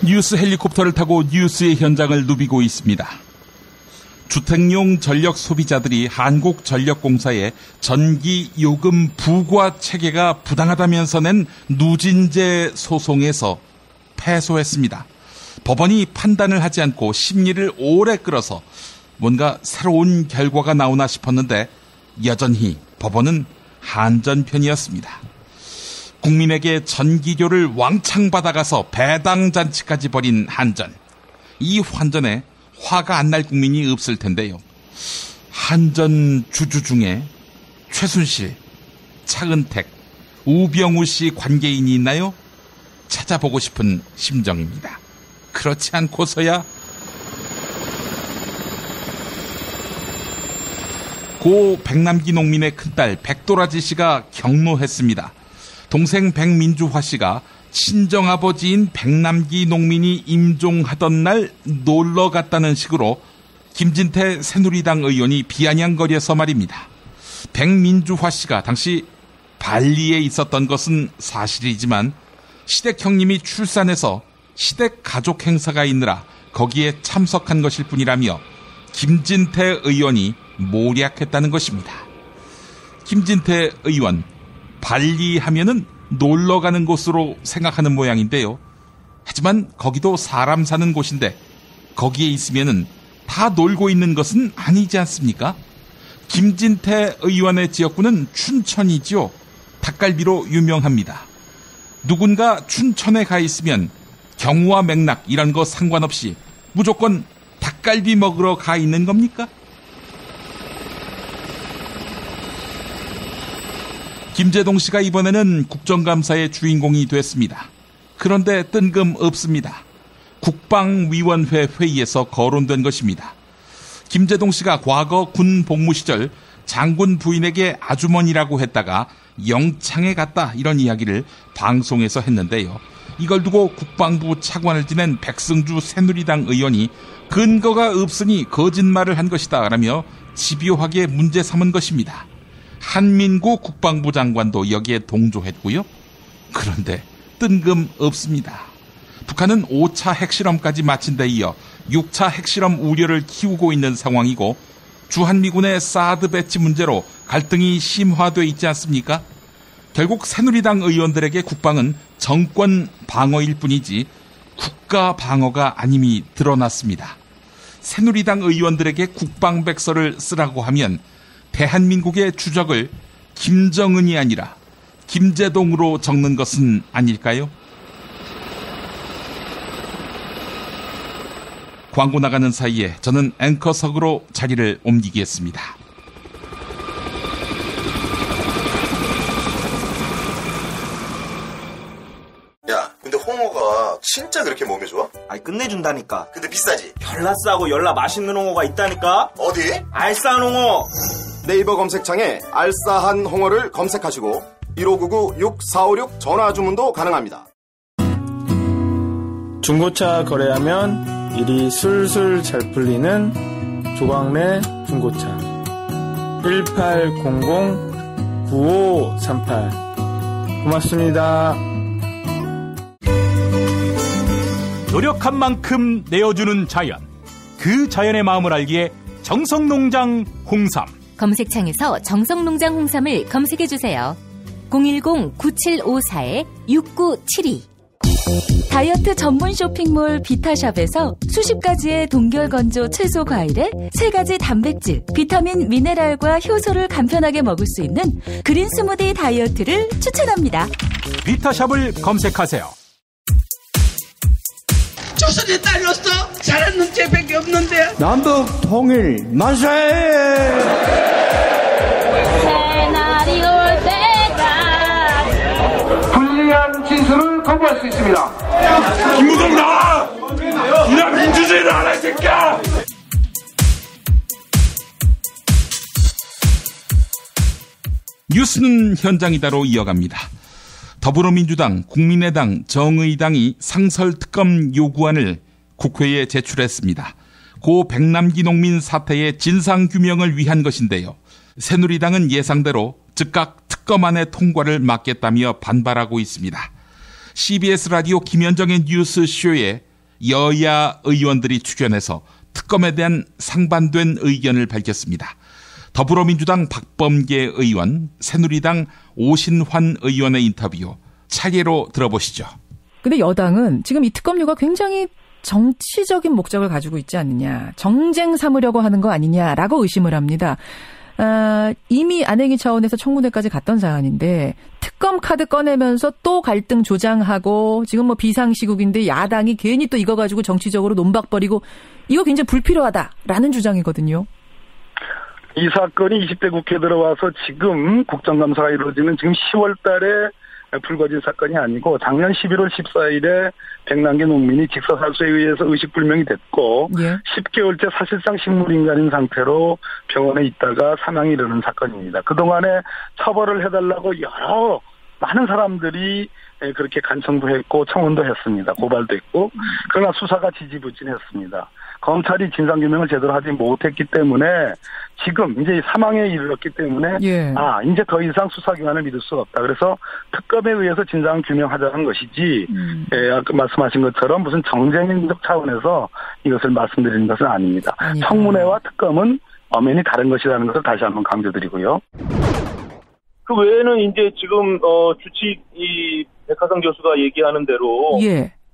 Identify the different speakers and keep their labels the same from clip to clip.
Speaker 1: 뉴스 헬리콥터를 타고 뉴스의 현장을 누비고 있습니다. 주택용 전력 소비자들이 한국전력공사에 전기 요금 부과 체계가 부당하다면서 낸 누진제 소송에서 패소했습니다. 법원이 판단을 하지 않고 심리를 오래 끌어서 뭔가 새로운 결과가 나오나 싶었는데 여전히 법원은 한전편이었습니다. 국민에게 전기료를 왕창 받아가서 배당잔치까지 벌인 한전. 이 환전에 화가 안 날 국민이 없을 텐데요. 한전 주주 중에 최순실, 차은택, 우병우 씨 관계인이 있나요? 찾아보고 싶은 심정입니다. 그렇지 않고서야 고 백남기 농민의 큰딸 백도라지 씨가 경로했습니다. 동생 백민주화 씨가 친정아버지인 백남기 농민이 임종하던 날 놀러 갔다는 식으로 김진태 새누리당 의원이 비아냥거려서 말입니다. 백민주화 씨가 당시 발리에 있었던 것은 사실이지만 시댁 형님이 출산해서 시댁 가족 행사가 있느라 거기에 참석한 것일 뿐이라며 김진태 의원이 모략했다는 것입니다. 김진태 의원, 발리 하면은 놀러 가는 곳으로 생각하는 모양인데요. 하지만 거기도 사람 사는 곳인데 거기에 있으면은 다 놀고 있는 것은 아니지 않습니까? 김진태 의원의 지역구는 춘천이지요. 닭갈비로 유명합니다. 누군가 춘천에 가 있으면 경우와 맥락 이런 거 상관없이 무조건 닭갈비 먹으러 가 있는 겁니까? 김재동 씨가 이번에는 국정감사의 주인공이 됐습니다. 그런데 뜬금없습니다. 국방위원회 회의에서 거론된 것입니다. 김재동 씨가 과거 군 복무 시절 장군 부인에게 아주머니라고 했다가 영창에 갔다 이런 이야기를 방송에서 했는데요. 이걸 두고 국방부 차관을 지낸 백승주 새누리당 의원이 근거가 없으니 거짓말을 한 것이다 라며 집요하게 문제 삼은 것입니다. 한민구 국방부 장관도 여기에 동조했고요. 그런데 뜬금없습니다. 북한은 5차 핵실험까지 마친 데 이어 6차 핵실험 우려를 키우고 있는 상황이고 주한미군의 사드 배치 문제로 갈등이 심화돼 있지 않습니까? 결국 새누리당 의원들에게 국방은 정권 방어일 뿐이지 국가 방어가 아님이 드러났습니다. 새누리당 의원들에게 국방백서를 쓰라고 하면 대한민국의 주적을 김정은이 아니라 김재동으로 적는 것은 아닐까요? 광고 나가는 사이에 저는 앵커석으로 자리를 옮기겠습니다.
Speaker 2: 야, 근데 홍어가 진짜 그렇게 몸에 좋아?
Speaker 3: 아니 끝내준다니까.
Speaker 2: 근데 비싸지?
Speaker 3: 열나 싸고 열나 맛있는 홍어가 있다니까.
Speaker 2: 어디?
Speaker 3: 알싸한 홍어.
Speaker 4: 네이버 검색창에 알싸한 홍어를 검색하시고 1599-6456 전화 주문도 가능합니다.
Speaker 5: 중고차 거래하면 일이 술술 잘 풀리는 조광래 중고차 1800-9538 고맙습니다.
Speaker 6: 노력한 만큼 내어주는 자연, 그 자연의 마음을 알기에 정성농장 홍삼.
Speaker 7: 검색창에서 정성농장 홍삼을 검색해주세요. 010-9754-6972. 다이어트 전문 쇼핑몰 비타샵에서 수십 가지의 동결건조 채소 과일에 3가지 단백질, 비타민, 미네랄과 효소를 간편하게 먹을 수 있는 그린 스무디 다이어트를 추천합니다.
Speaker 6: 비타샵을 검색하세요.
Speaker 8: 조선에 딸로서 잘하는 죄밖에 없는데.
Speaker 5: 남북 통일 만세!
Speaker 9: 새날이 올 때가
Speaker 8: 불리한 진술을 거부할 수 있습니다.
Speaker 6: 김무성 나와! 나 민주주의를 하라 이 새끼야!
Speaker 1: 뉴스는 현장이다로 이어갑니다. 더불어민주당, 국민의당, 정의당이 상설특검 요구안을 국회에 제출했습니다. 고 백남기 농민 사태의 진상규명을 위한 것인데요. 새누리당은 예상대로 즉각 특검안의 통과를 막겠다며 반발하고 있습니다. CBS 라디오 김현정의 뉴스쇼에 여야 의원들이 출연해서 특검에 대한 상반된 의견을 밝혔습니다. 더불어민주당 박범계 의원, 새누리당 오신환 의원의 인터뷰 차례로 들어보시죠.
Speaker 10: 근데 여당은 지금 이 특검료가 굉장히 정치적인 목적을 가지고 있지 않느냐, 정쟁 삼으려고 하는 거 아니냐라고 의심을 합니다. 이미 안행위 차원에서 청문회까지 갔던 사안인데 특검 카드 꺼내면서 또 갈등 조장하고 지금 뭐 비상시국인데 야당이 괜히 또 이거 가지고 정치적으로 논박 벌이고 이거 굉장히 불필요하다라는 주장이거든요.
Speaker 11: 이 사건이 20대 국회에 들어와서 지금 국정감사가 이루어지는 지금 10월 달에 불거진 사건이 아니고 작년 11월 14일에 100만 개 농민이 직사살수에 의해서 의식불명이 됐고 10개월째 사실상 식물인간인 상태로 병원에 있다가 사망이 이르는 사건입니다. 그동안에 처벌을 해달라고 여러 많은 사람들이 그렇게 간청도 했고 청원도 했습니다. 고발도 했고 그러나 수사가 지지부진했습니다. 검찰이 진상규명을 제대로 하지 못했기 때문에 지금 이제 사망에 이르렀기 때문에 이제 더 이상 수사기관을 믿을 수가 없다. 그래서 특검에 의해서 진상규명하자는 것이지 아까 말씀하신 것처럼 무슨 정쟁적 차원에서 이것을 말씀드리는 것은 아닙니다. 청문회와 특검은 엄연히 다른 것이라는 것을 다시 한번 강조드리고요.
Speaker 12: 그 외에는 이제 지금 주치 이 백하상 교수가 얘기하는 대로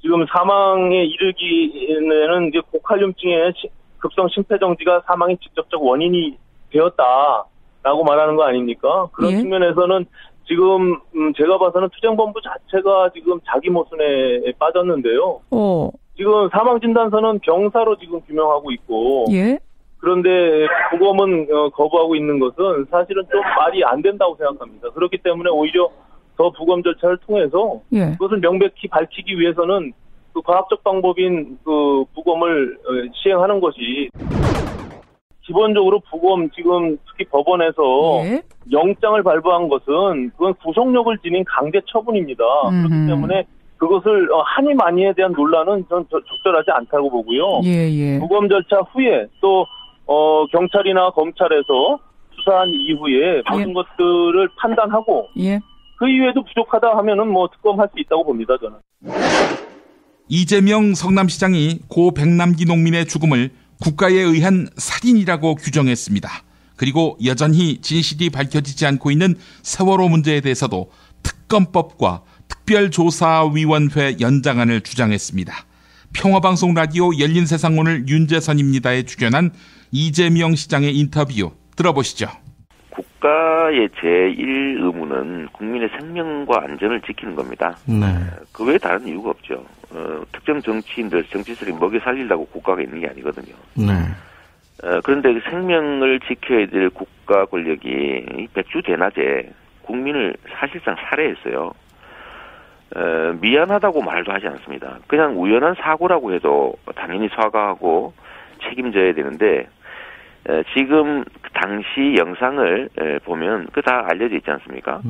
Speaker 12: 지금 사망에 이르기에는 이제 고칼륨증의 급성 심폐정지가 사망의 직접적 원인이 되었다라고 말하는 거 아닙니까? 그런 측면에서는 지금 제가 봐서는 투쟁본부 자체가 지금 자기 모순에 빠졌는데요. 지금 사망진단서는 병사로 지금 규명하고 있고 그런데 부검은 거부하고 있는 것은 사실은 좀 말이 안 된다고 생각합니다. 그렇기 때문에 오히려 더 부검 절차를 통해서 그것을 명백히 밝히기 위해서는 그 과학적 방법인 그 부검을 시행하는 것이 기본적으로 부검 지금 특히 법원에서 영장을 발부한 것은 그건 구속력을 지닌 강제 처분입니다. 그렇기 때문에 그것을 하니 마니에 대한 논란은 전 적절하지 않다고 보고요. 부검 절차 후에 또 경찰이나 검찰에서 수사한 이후에 모든 것들을 판단하고 그 이외에도 부족하다 하면은 뭐 특검할 수 있다고 봅니다, 저는.
Speaker 1: 이재명 성남시장이 고 백남기 농민의 죽음을 국가에 의한 살인이라고 규정했습니다. 그리고 여전히 진실이 밝혀지지 않고 있는 세월호 문제에 대해서도 특검법과 특별조사위원회 연장안을 주장했습니다. 평화방송 라디오 열린세상 오늘 윤재선입니다에 출연한 이재명 시장의 인터뷰 들어보시죠.
Speaker 13: 국가의 제1 의무는 국민의 생명과 안전을 지키는 겁니다. 그 외에 다른 이유가 없죠. 특정 정치인들, 정치인들이 먹여 살리려고 국가가 있는 게 아니거든요. 그런데 그 생명을 지켜야 될 국가 권력이 백주대낮에 국민을 사실상 살해했어요. 미안하다고 말도 하지 않습니다. 그냥 우연한 사고라고 해도 당연히 사과하고 책임져야 되는데 지금 당시 영상을 보면 그 다 알려져 있지 않습니까?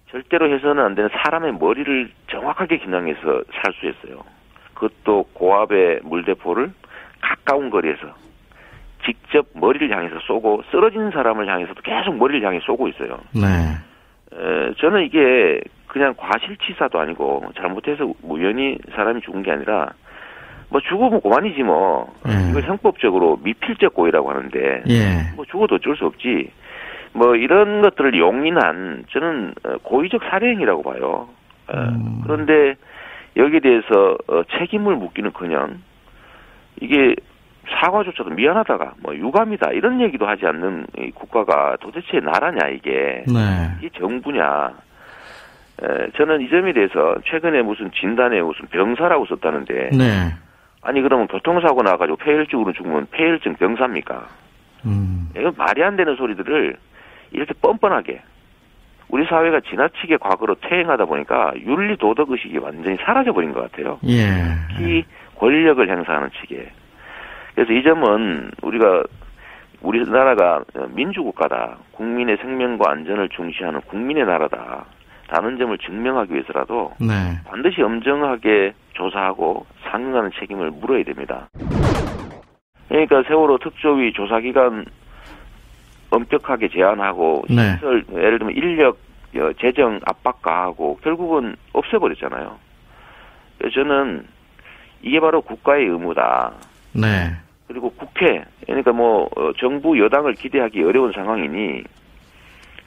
Speaker 13: 절대로 해서는 안 되는 사람의 머리를 정확하게 겨냥해서 살수했어요. 그것도 고압의 물대포를 가까운 거리에서 직접 머리를 향해서 쏘고 쓰러진 사람을 향해서도 계속 머리를 향해 쏘고 있어요. 저는 이게 그냥 과실치사도 아니고 잘못해서 우연히 사람이 죽은 게 아니라 뭐 죽으면 그만이지 뭐. 이걸 형법적으로 미필적 고의라고 하는데 뭐 죽어도 어쩔 수 없지. 뭐 이런 것들을 용인한 저는 고의적 살해행위라고 봐요. 그런데 여기에 대해서 책임을 묻기는커녕 이게 사과조차도 미안하다가 뭐 유감이다 이런 얘기도 하지 않는 이 국가가 도대체 나라냐 이게. 이게 정부냐. 저는 이 점에 대해서 최근에 무슨 진단에 무슨 병사라고 썼다는데 아니 그러면 교통사고 나가지고 폐혈증으로 죽으면 폐혈증 병사입니까? 이건 말이 안 되는 소리들을 이렇게 뻔뻔하게 우리 사회가 지나치게 과거로 퇴행하다 보니까 윤리 도덕 의식이 완전히 사라져버린 것 같아요. 특히 권력을 행사하는 측에. 그래서 이 점은 우리나라가 민주국가다. 국민의 생명과 안전을 중시하는 국민의 나라다. 라는 점을 증명하기 위해서라도 반드시 엄정하게 조사하고 상응하는 책임을 물어야 됩니다. 그러니까 세월호 특조위 조사기간 엄격하게 제한하고 시설, 예를 들면 인력, 재정 압박 가하고 결국은 없애버렸잖아요. 그래서 저는 이게 바로 국가의 의무다.
Speaker 14: 네.
Speaker 13: 그리고 국회, 그러니까 정부 여당을 기대하기 어려운 상황이니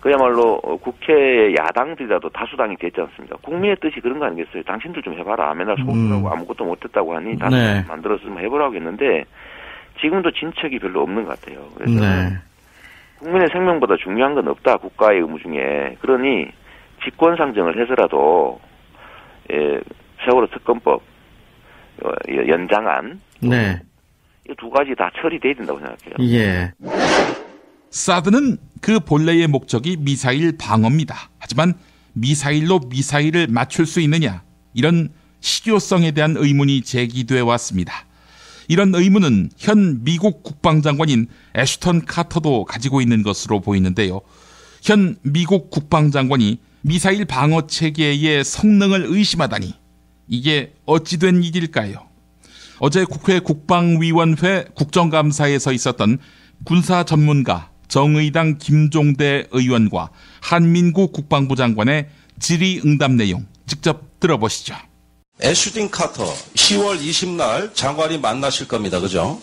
Speaker 13: 그야말로 국회 야당들이라도 다수당이 됐지 않습니까? 국민의 뜻이 그런 거 아니겠어요? 당신들 좀 해봐라. 맨날 소수라고 아무것도 못했다고 하니 다수당 만들어서 좀 해보라고 했는데 지금도 진척이 별로 없는 것 같아요. 그래서 국민의 생명보다 중요한 건 없다. 국가의 의무 중에. 그러니 직권상정을 해서라도 세월호 특검법 연장안 이 두 가지 다 처리돼야 된다고 생각해요.
Speaker 14: 예.
Speaker 1: 사드는 그 본래의 목적이 미사일 방어입니다. 하지만 미사일로 미사일을 맞출 수 있느냐? 이런 실효성에 대한 의문이 제기돼 왔습니다. 이런 의문은 현 미국 국방장관인 애슈턴 카터도 가지고 있는 것으로 보이는데요. 현 미국 국방장관이 미사일 방어 체계의 성능을 의심하다니 이게 어찌 된 일일까요? 어제 국회 국방위원회 국정감사에서 있었던 군사 전문가 정의당 김종대 의원과 한민구 국방부 장관의 질의응답 내용 직접 들어보시죠.
Speaker 15: 애슈튼 카터 10월 20날 장관이 만나실 겁니다. 그죠?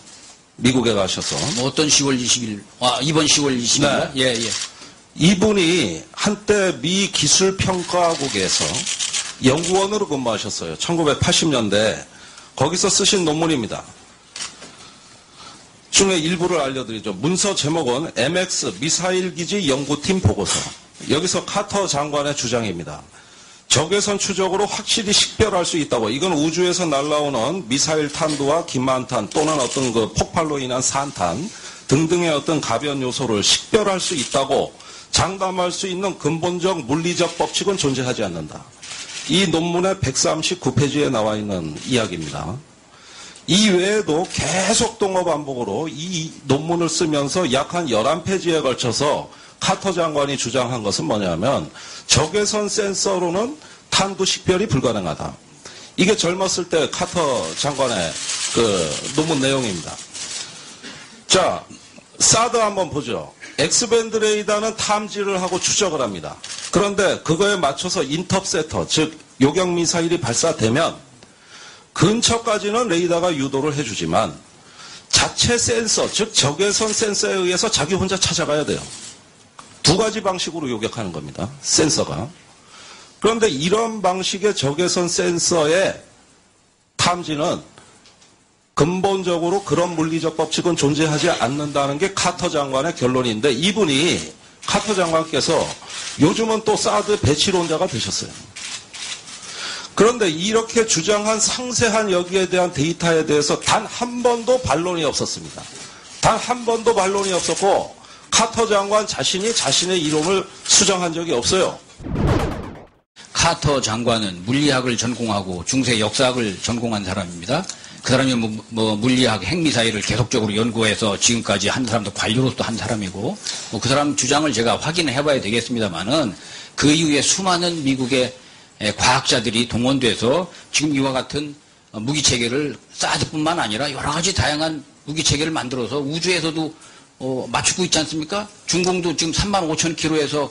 Speaker 15: 미국에 가셔서.
Speaker 8: 어떤 10월 20일? 이번 10월 20일? 네. 예.
Speaker 15: 이분이 한때 미 기술평가국에서 연구원으로 근무하셨어요. 1980년대. 거기서 쓰신 논문입니다. 중에 일부를 알려드리죠. 문서 제목은 MX 미사일기지 연구팀 보고서. 여기서 카터 장관의 주장입니다. 적외선 추적으로 확실히 식별할 수 있다고. 이건 우주에서 날아오는 미사일 탄두와 기만탄 또는 어떤 그 폭발로 인한 산탄 등등의 어떤 가변 요소를 식별할 수 있다고 장담할 수 있는 근본적 물리적 법칙은 존재하지 않는다. 이 논문의 139페이지에 나와 있는 이야기입니다. 이 외에도 계속 동어반복으로 이 논문을 쓰면서 약 한 11페이지에 걸쳐서 카터 장관이 주장한 것은 뭐냐면 적외선 센서로는 탄두 식별이 불가능하다. 이게 젊었을 때 카터 장관의 그 논문 내용입니다. 자, 사드 한번 보죠. X밴드 레이더는 탐지를 하고 추적을 합니다. 그런데 그거에 맞춰서 인터셉터, 즉 요격 미사일이 발사되면 근처까지는 레이더가 유도를 해주지만 자체 센서, 즉 적외선 센서에 의해서 자기 혼자 찾아가야 돼요. 두 가지 방식으로 요격하는 겁니다. 센서가. 그런데 이런 방식의 적외선 센서의 탐지는 근본적으로 그런 물리적 법칙은 존재하지 않는다는 게 카터 장관의 결론인데 이분이 카터 장관께서 요즘은 또 사드 배치론자가 되셨어요. 그런데 이렇게 주장한 상세한 여기에 대한 데이터에 대해서 단 한 번도 반론이 없었습니다. 단 한 번도 반론이 없었고 카터 장관 자신이 자신의 이론을 수정한 적이 없어요.
Speaker 8: 카터 장관은 물리학을 전공하고 중세 역사학을 전공한 사람입니다. 그 사람이 물리학, 핵미사일을 계속적으로 연구해서 지금까지 한 사람도 관료로서 한 사람이고 그 사람 주장을 제가 확인해 봐야 되겠습니다만은 그 이후에 수많은 미국의 과학자들이 동원돼서 지금 이와 같은 무기체계를 사드뿐만 아니라 여러 가지 다양한 무기체계를 만들어서 우주에서도 맞추고 있지 않습니까? 중공도 지금 35,000km에서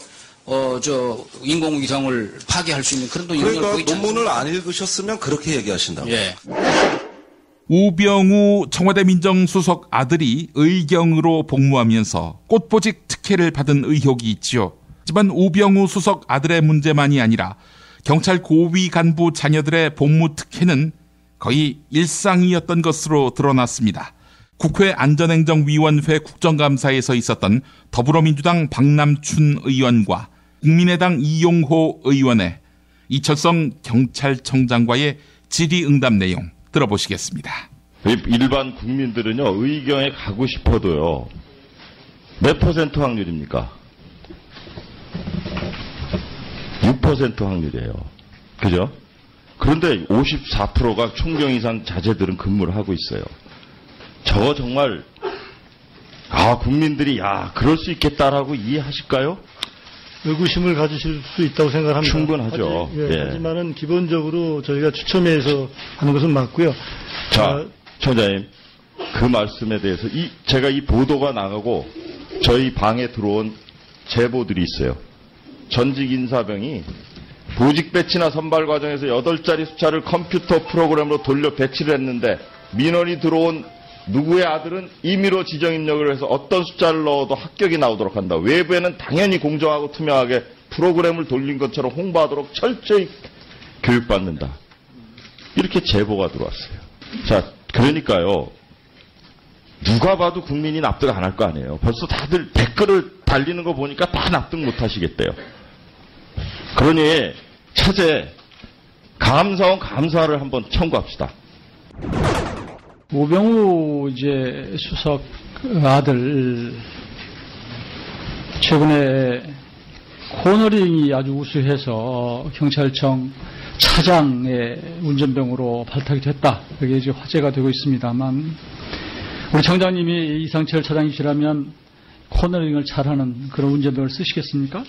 Speaker 8: 인공위성을 파괴할 수 있는 그런
Speaker 15: 그러니까 논문을 안 읽으셨으면 그렇게 얘기하신다고.
Speaker 8: 예.
Speaker 1: 우병우 청와대 민정수석 아들이 의경으로 복무하면서 꽃보직 특혜를 받은 의혹이 있지요. 하지만 우병우 수석 아들의 문제만이 아니라 경찰 고위 간부 자녀들의 복무 특혜는 거의 일상이었던 것으로 드러났습니다. 국회 안전행정위원회 국정감사에서 있었던 더불어민주당 박남춘 의원과 국민의당 이용호 의원의 이철성 경찰청장과의 질의응답 내용 들어보시겠습니다.
Speaker 6: 일반 국민들은요, 의경에 가고 싶어도요, 몇 % 확률입니까? 6% 확률이에요. 그죠? 그런데 54%가 총경 이상 자제들은 근무를 하고 있어요. 저거 정말, 국민들이, 그럴 수 있겠다라고 이해하실까요?
Speaker 16: 의구심을 가지실 수 있다고 생각합니다.
Speaker 6: 충분하죠.
Speaker 16: 하지만은 기본적으로 저희가 추첨해서 하는 것은 맞고요.
Speaker 6: 자, 청장님, 그 말씀에 대해서 제가 이 보도가 나가고 저희 방에 들어온 제보들이 있어요. 전직 인사병이 보직 배치나 선발 과정에서 8자리 숫자를 컴퓨터 프로그램으로 돌려 배치를 했는데 민원이 들어온 누구의 아들은 임의로 지정 입력을 해서 어떤 숫자를 넣어도 합격이 나오도록 한다. 외부에는 당연히 공정하고 투명하게 프로그램을 돌린 것처럼 홍보하도록 철저히 교육받는다. 이렇게 제보가 들어왔어요. 자, 그러니까요. 누가 봐도 국민이 납득 안 할 거 아니에요. 벌써 다들 댓글을 달리는 거 보니까 다 납득 못 하시겠대요. 그러니 차제 감사원 감사를 한번 청구합시다.
Speaker 14: 우병우 이제 수석 아들 최근에 코너링이 아주 우수해서 경찰청 차장의 운전병으로 발탁이 됐다. 그게 이제 화제가 되고 있습니다만 우리 청장님이 이상철 차장이시라면 코너링을 잘하는 그런 운전병을 쓰시겠습니까?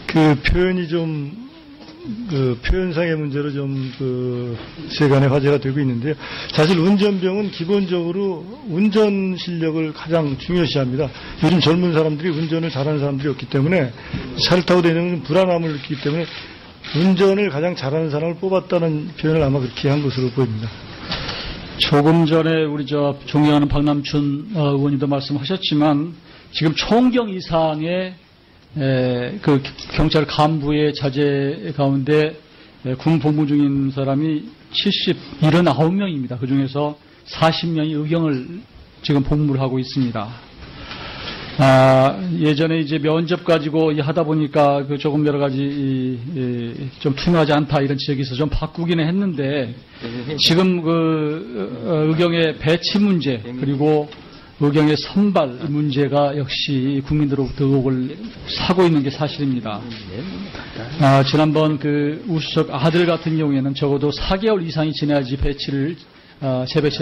Speaker 16: 그 표현이 좀 표현상의 문제로 좀 세간의 화제가 되고 있는데요. 사실 운전병은 기본적으로 운전 실력을 가장 중요시합니다. 요즘 젊은 사람들이 운전을 잘하는 사람들이 없기 때문에 차를 타고 다니는 불안함을 느끼기 때문에 운전을 가장 잘하는 사람을 뽑았다는 표현을 아마 그렇게 한 것으로 보입니다.
Speaker 14: 조금 전에 우리 존경하는 박남춘 의원님도 말씀하셨지만 지금 총경 이상의 그 경찰 간부의 자제 가운데 군 복무 중인 사람이 79명입니다. 그 중에서 40명이 의경을 지금 복무를 하고 있습니다. 예전에 이제 면접 가지고 하다 보니까 그 조금 여러 가지 좀 투명하지 않다 이런 지적이 있어서 좀 바꾸기는 했는데 지금 그 의경의 배치 문제 그리고 의경의 선발 문제가 역시 국민들로부터 의혹을 사고 있는 게 사실입니다. 지난번 그 우수석 아들 같은 경우에는 적어도 4개월 이상이 지나야지 재배치를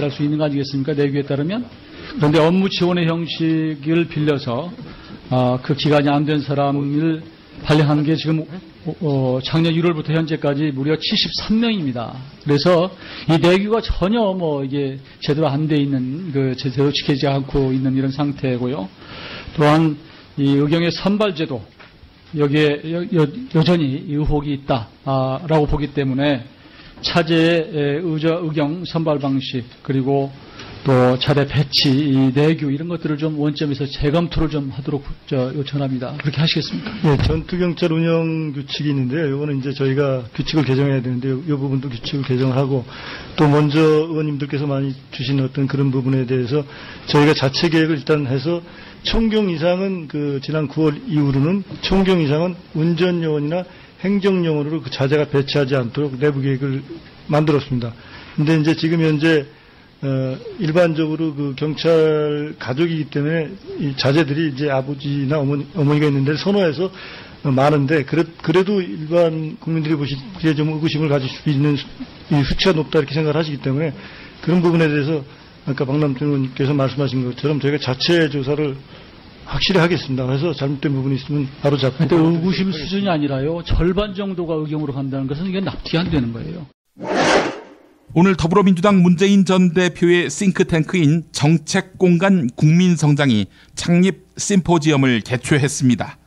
Speaker 14: 할 수 있는 거 아니겠습니까? 내규에 따르면. 그런데 업무 지원의 형식을 빌려서 그 기간이 안 된 사람을 발령하는 게 지금 작년 1월부터 현재까지 무려 73명입니다. 그래서 이 내규가 전혀 이게 제대로 안 돼 있는 제대로 지켜지지 않고 있는 이런 상태고요. 또한 이 의경의 선발제도 여기에 여전히 의혹이 있다라고 보기 때문에 차제의 의경 선발 방식 그리고 또 차례 배치, 이 내규 이런 것들을 좀 원점에서 재검토를 좀 하도록 요청합니다. 그렇게 하시겠습니까?
Speaker 16: 네, 전투경찰 운영 규칙이 있는데요. 이거는 이제 저희가 규칙을 개정해야 되는데요. 이 부분도 규칙을 개정하고 또 먼저 의원님들께서 많이 주신 어떤 그런 부분에 대해서 저희가 자체 계획을 일단 해서 총경 이상은 지난 9월 이후로는 총경 이상은 운전요원이나 행정요원으로 그 자제가 배치하지 않도록 내부 계획을 만들었습니다. 근데 이제 지금 현재 일반적으로 그 경찰 가족이기 때문에 이 자제들이 이제 아버지나 어머니가 있는 데를 선호해서 많은데 그래도 일반 국민들이 보시기에 좀 의구심을 가질 수 있는 이 수치가 높다 이렇게 생각을 하시기 때문에 그런 부분에 대해서 아까 박남준 의원님께서 말씀하신 것처럼 저희가 자체 조사를 확실히 하겠습니다. 그래서 잘못된 부분이 있으면 바로 잡고.
Speaker 14: 근데 의구심 수준이 아니라요. 절반 정도가 의경으로 간다는 것은 이게 납득이 안 되는 거예요.
Speaker 1: 오늘 더불어민주당 문재인 전 대표의 싱크탱크인 정책공간 국민성장이 창립 심포지엄을 개최했습니다.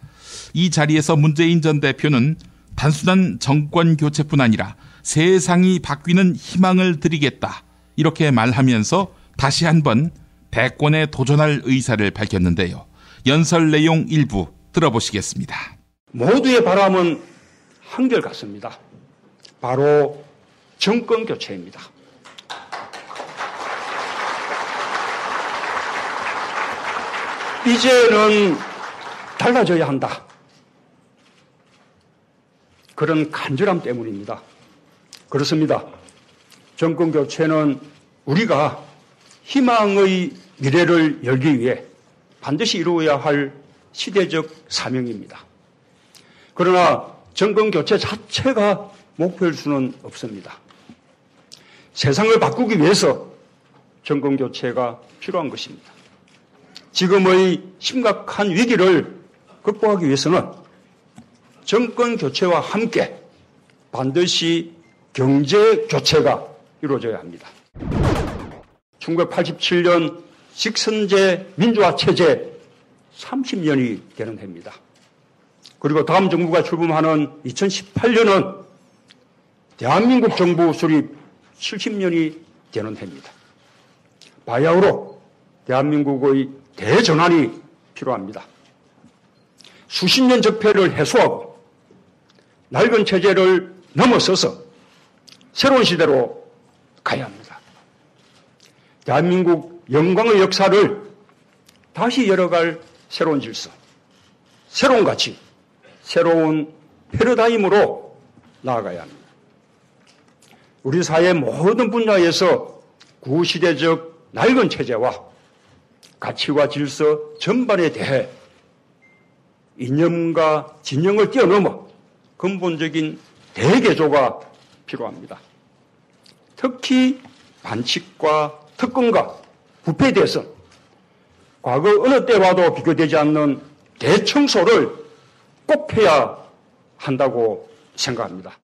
Speaker 1: 이 자리에서 문재인 전 대표는 단순한 정권 교체뿐 아니라 세상이 바뀌는 희망을 드리겠다 이렇게 말하면서 다시 한번 대권에 도전할 의사를 밝혔는데요. 연설 내용 일부 들어보시겠습니다.
Speaker 17: 모두의 바람은 한결같습니다. 바로 정권 교체입니다. 이제는 달라져야 한다. 그런 간절함 때문입니다. 그렇습니다. 정권 교체는 우리가 희망의 미래를 열기 위해 반드시 이루어야 할 시대적 사명입니다. 그러나 정권 교체 자체가 목표일 수는 없습니다. 세상을 바꾸기 위해서 정권 교체가 필요한 것입니다. 지금의 심각한 위기를 극복하기 위해서는 정권 교체와 함께 반드시 경제 교체가 이루어져야 합니다. 1987년 식선제 민주화 체제 30년이 되는 해입니다. 그리고 다음 정부가 출범하는 2018년은 대한민국 정부 수립 70년이 되는 해입니다. 바야흐로 대한민국의 대전환이 필요합니다. 수십 년 적폐를 해소하고 낡은 체제를 넘어서서 새로운 시대로 가야 합니다. 대한민국 영광의 역사를 다시 열어갈 새로운 질서, 새로운 가치, 새로운 패러다임으로 나아가야 합니다. 우리 사회 모든 분야에서 구시대적 낡은 체제와 가치와 질서 전반에 대해 이념과 진영을 뛰어넘어 근본적인 대개조가 필요합니다. 특히 반칙과 특권과 부패에 대해서 과거 어느 때와도 비교되지 않는 대청소를 꼭 해야 한다고 생각합니다.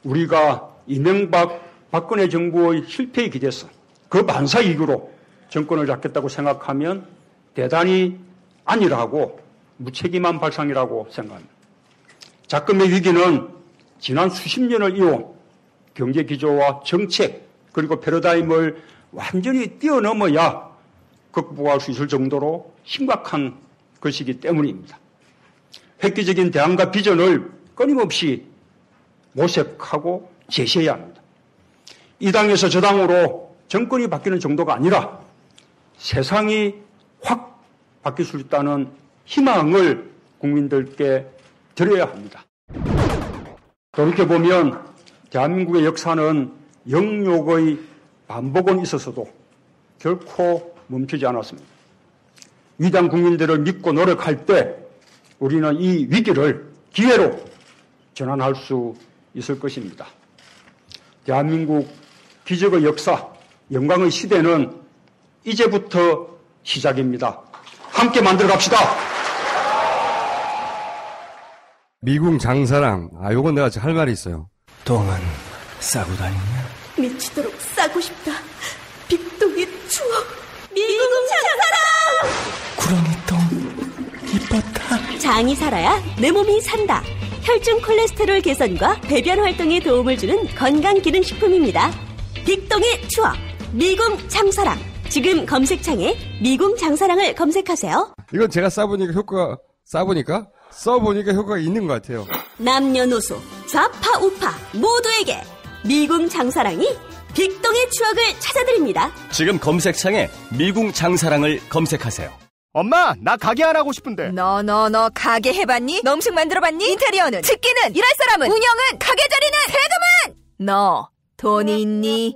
Speaker 17: 우리가 이명박, 박근혜 정부의 실패에 기대서 그 만사 이유로 정권을 잡겠다고 생각하면 대단히 안일하고 무책임한 발상이라고 생각합니다. 작금의 위기는 지난 수십 년을 이어온 경제 기조와 정책 그리고 패러다임을 완전히 뛰어넘어야 극복할 수 있을 정도로 심각한 것이기 때문입니다. 획기적인 대안과 비전을 끊임없이 모색하고 제시해야 합니다. 이 당에서 저 당으로 정권이 바뀌는 정도가 아니라 세상이 확 바뀔 수 있다는 희망을 국민들께 드려야 합니다. 돌이켜보면 대한민국의 역사는 영욕의 반복은 있었어도 결코 멈추지 않았습니다. 위대한 국민들을 믿고 노력할 때 우리는 이 위기를 기회로 전환할 수 있을 것입니다. 대한민국 기적의 역사, 영광의 시대는 이제부터 시작입니다. 함께 만들어 갑시다.
Speaker 18: 미궁 장사랑, 요건 내가 할 말이 있어요.
Speaker 19: 똥은 싸고 다니냐?
Speaker 20: 미치도록 싸고 싶다. 빅동의 추억, 미궁 장사랑!
Speaker 19: 구렁이 똥, 이뻤다.
Speaker 20: 장이 살아야 내 몸이 산다. 혈중 콜레스테롤 개선과 배변 활동에 도움을 주는 건강기능식품입니다. 빅동의 추억, 미궁 장사랑. 지금 검색창에 미궁 장사랑을 검색하세요.
Speaker 18: 이건 제가 써보니까 효과가 있는 것 같아요.
Speaker 20: 남녀노소, 좌파 우파 모두에게 미궁 장사랑이 빅동의 추억을 찾아드립니다.
Speaker 19: 지금 검색창에 미궁 장사랑을 검색하세요.
Speaker 21: 엄마, 나 가게 안 하고 싶은데.
Speaker 22: 너 가게 해봤니? 너 음식 만들어봤니? 인테리어는? 집기는? 일할 사람은? 운영은? 가게 자리는? 세금은? 너 돈이 있니?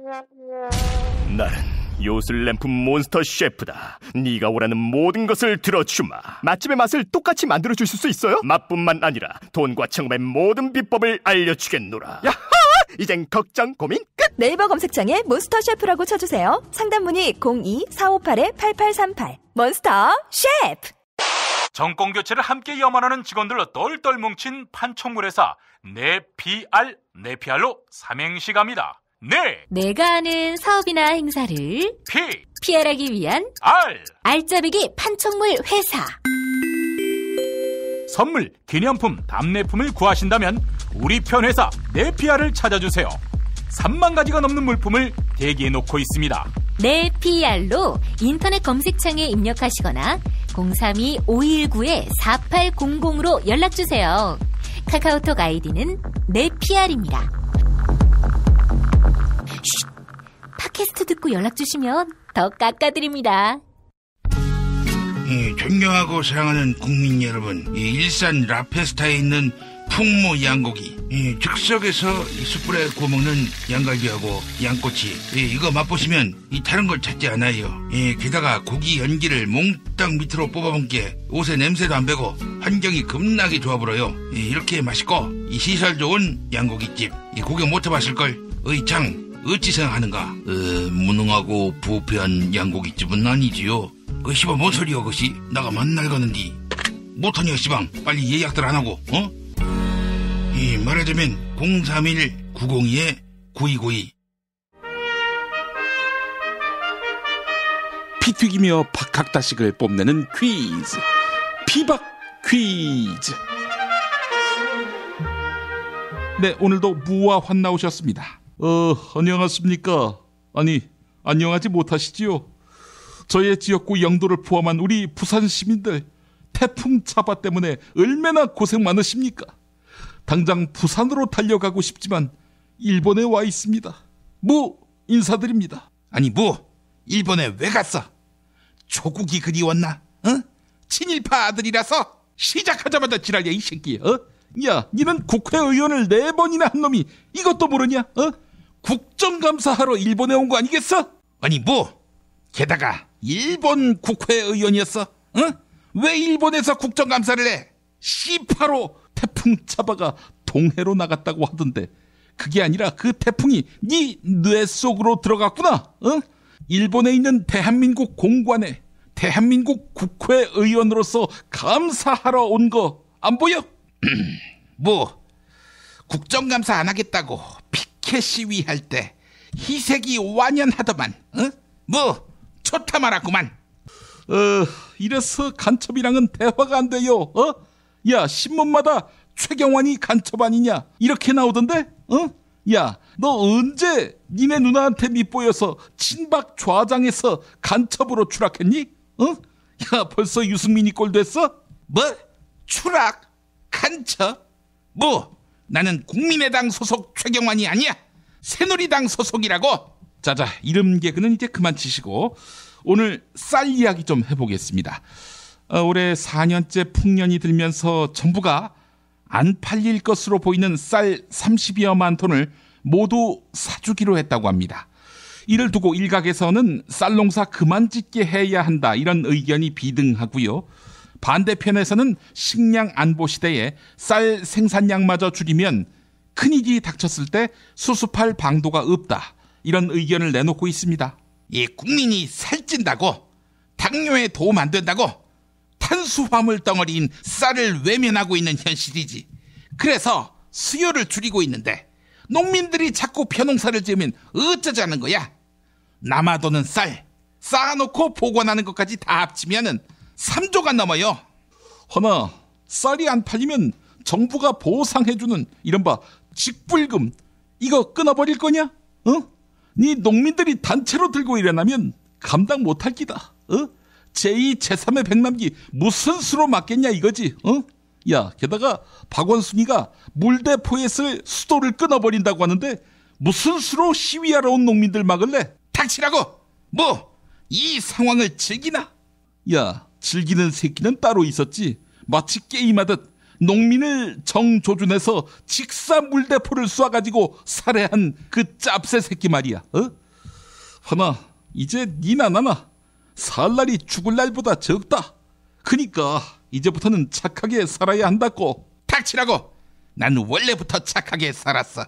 Speaker 21: 나는 요술램프 몬스터 셰프다. 네가 원하는 모든 것을 들어주마. 맛집의 맛을 똑같이 만들어줄 수 있어요? 맛뿐만 아니라 돈과 청음의 모든 비법을 알려주겠노라. 야하! 이젠 걱정 고민 끝!
Speaker 22: 네이버 검색창에 몬스터 셰프라고 쳐주세요. 상담 문의 02-458-8838. 몬스터 셰프!
Speaker 23: 정권 교체를 함께 염원하는 직원들로 똘똘 뭉친 판촉물 회사 네피알로 삼행시 갑니다.
Speaker 7: 내가 아는 사업이나 행사를 PR하기 위한 알짜배기 판촉물 회사.
Speaker 23: 선물, 기념품, 답례품을 구하신다면 우리 편 회사 네피알을 찾아주세요. 3만 가지가 넘는 물품을 대기해 놓고 있습니다.
Speaker 7: 네피알로 인터넷 검색창에 입력하시거나 032-519-4800으로 연락주세요. 카카오톡 아이디는 네피알입니다. 팟캐스트 듣고 연락주시면 더 깎아드립니다.
Speaker 24: 존경하고 사랑하는 국민 여러분, 일산 라페스타에 있는 풍무 양고기, 즉석에서 숯불에 구워먹는 양갈비하고 양꼬치, 이거 맛보시면 다른 걸 찾지 않아요. 게다가 고기 연기를 몽땅 밑으로 뽑아본 게 옷에 냄새도 안 배고 환경이 겁나게 좋아 보여요. 이렇게 맛있고 시설 좋은 양고기집, 구경 못 해봤을걸. 장 어찌 생각하는가? 무능하고 부패한 양고기집은 아니지요. 씨발 뭔 소리야 그것이? 나가 만날 가는디 못하냐 씨방. 빨리 예약들 안 하고 말하자면 031-902-9292.
Speaker 1: 피 튀기며 박학다식을 뽐내는 퀴즈. 피박 퀴즈. 네, 오늘도 무화환 나오셨습니다. 안녕하십니까? 아니, 안녕하지 못하시지요? 저의 지역구 영도를 포함한 우리 부산 시민들 태풍 차바 때문에 얼마나 고생 많으십니까? 당장 부산으로 달려가고 싶지만 일본에 와 있습니다. 인사드립니다.
Speaker 24: 아니 일본에 왜 갔어? 조국이 그리웠나? 친일파 아들이라서?
Speaker 1: 시작하자마자 지랄이야 이 새끼. 야, 니는 국회의원을 4번이나 한 놈이 이것도 모르냐? 국정감사하러 일본에 온 거 아니겠어?
Speaker 24: 아니 게다가 일본 국회의원이었어? 왜 일본에서 국정감사를 해?
Speaker 1: C8호 태풍 차바가 동해로 나갔다고 하던데 그게 아니라 그 태풍이 네 뇌 속으로 들어갔구나. 일본에 있는 대한민국 공관에 대한민국 국회의원으로서 감사하러 온 거 안 보여?
Speaker 24: 국정감사 안 하겠다고 피켓 시위할 때 희색이 완연하더만. 좋다 말았구만.
Speaker 1: 이래서 간첩이랑은 대화가 안 돼요. 야, 신문마다 최경환이 간첩 아니냐 이렇게 나오던데? 야, 너 언제 니네 누나한테 밑보여서 친박 좌장에서 간첩으로 추락했니? 야, 벌써 유승민이 꼴 됐어?
Speaker 24: 추락? 간첩? 나는 국민의당 소속 최경환이 아니야. 새누리당 소속이라고.
Speaker 1: 자자, 이름 개그는 이제 그만 치시고 오늘 쌀 이야기 좀 해보겠습니다. 올해 4년째 풍년이 들면서 정부가 안 팔릴 것으로 보이는 쌀 30여만 톤을 모두 사주기로 했다고 합니다. 이를 두고 일각에서는 쌀 농사 그만 짓게 해야 한다 이런 의견이 비등하고요. 반대편에서는 식량 안보 시대에 쌀 생산량마저 줄이면 큰일이 닥쳤을 때 수습할 방도가 없다 이런 의견을 내놓고 있습니다.
Speaker 24: 국민이 살찐다고? 당뇨에 도움 안 된다고? 탄수화물 덩어리인 쌀을 외면하고 있는 현실이지. 그래서 수요를 줄이고 있는데 농민들이 자꾸 벼농사를 지으면 어쩌자는 거야? 남아도는 쌀 쌓아놓고 보관하는 것까지 다 합치면은 3조가 넘어요.
Speaker 1: 허나 쌀이 안 팔리면 정부가 보상해주는 이른바 직불금 이거 끊어버릴 거냐? 네 농민들이 단체로 들고 일어나면 감당 못할 기다. 제2, 제3의 백남기 무슨 수로 맞겠냐 이거지. 야, 게다가 박원순이가 물대포에서 수도를 끊어버린다고 하는데 무슨 수로 시위하러 온 농민들 막을래?
Speaker 24: 닥치라고! 이 상황을 즐기나?
Speaker 1: 야, 즐기는 새끼는 따로 있었지. 마치 게임하듯 농민을 정조준해서 직사 물대포를 쏴가지고 살해한 그 짭새 새끼 말이야. 허나 이제 니나 나나 살 날이 죽을 날보다 적다. 그니까 이제부터는 착하게 살아야 한다고.
Speaker 24: 닥치라고! 난 원래부터 착하게 살았어.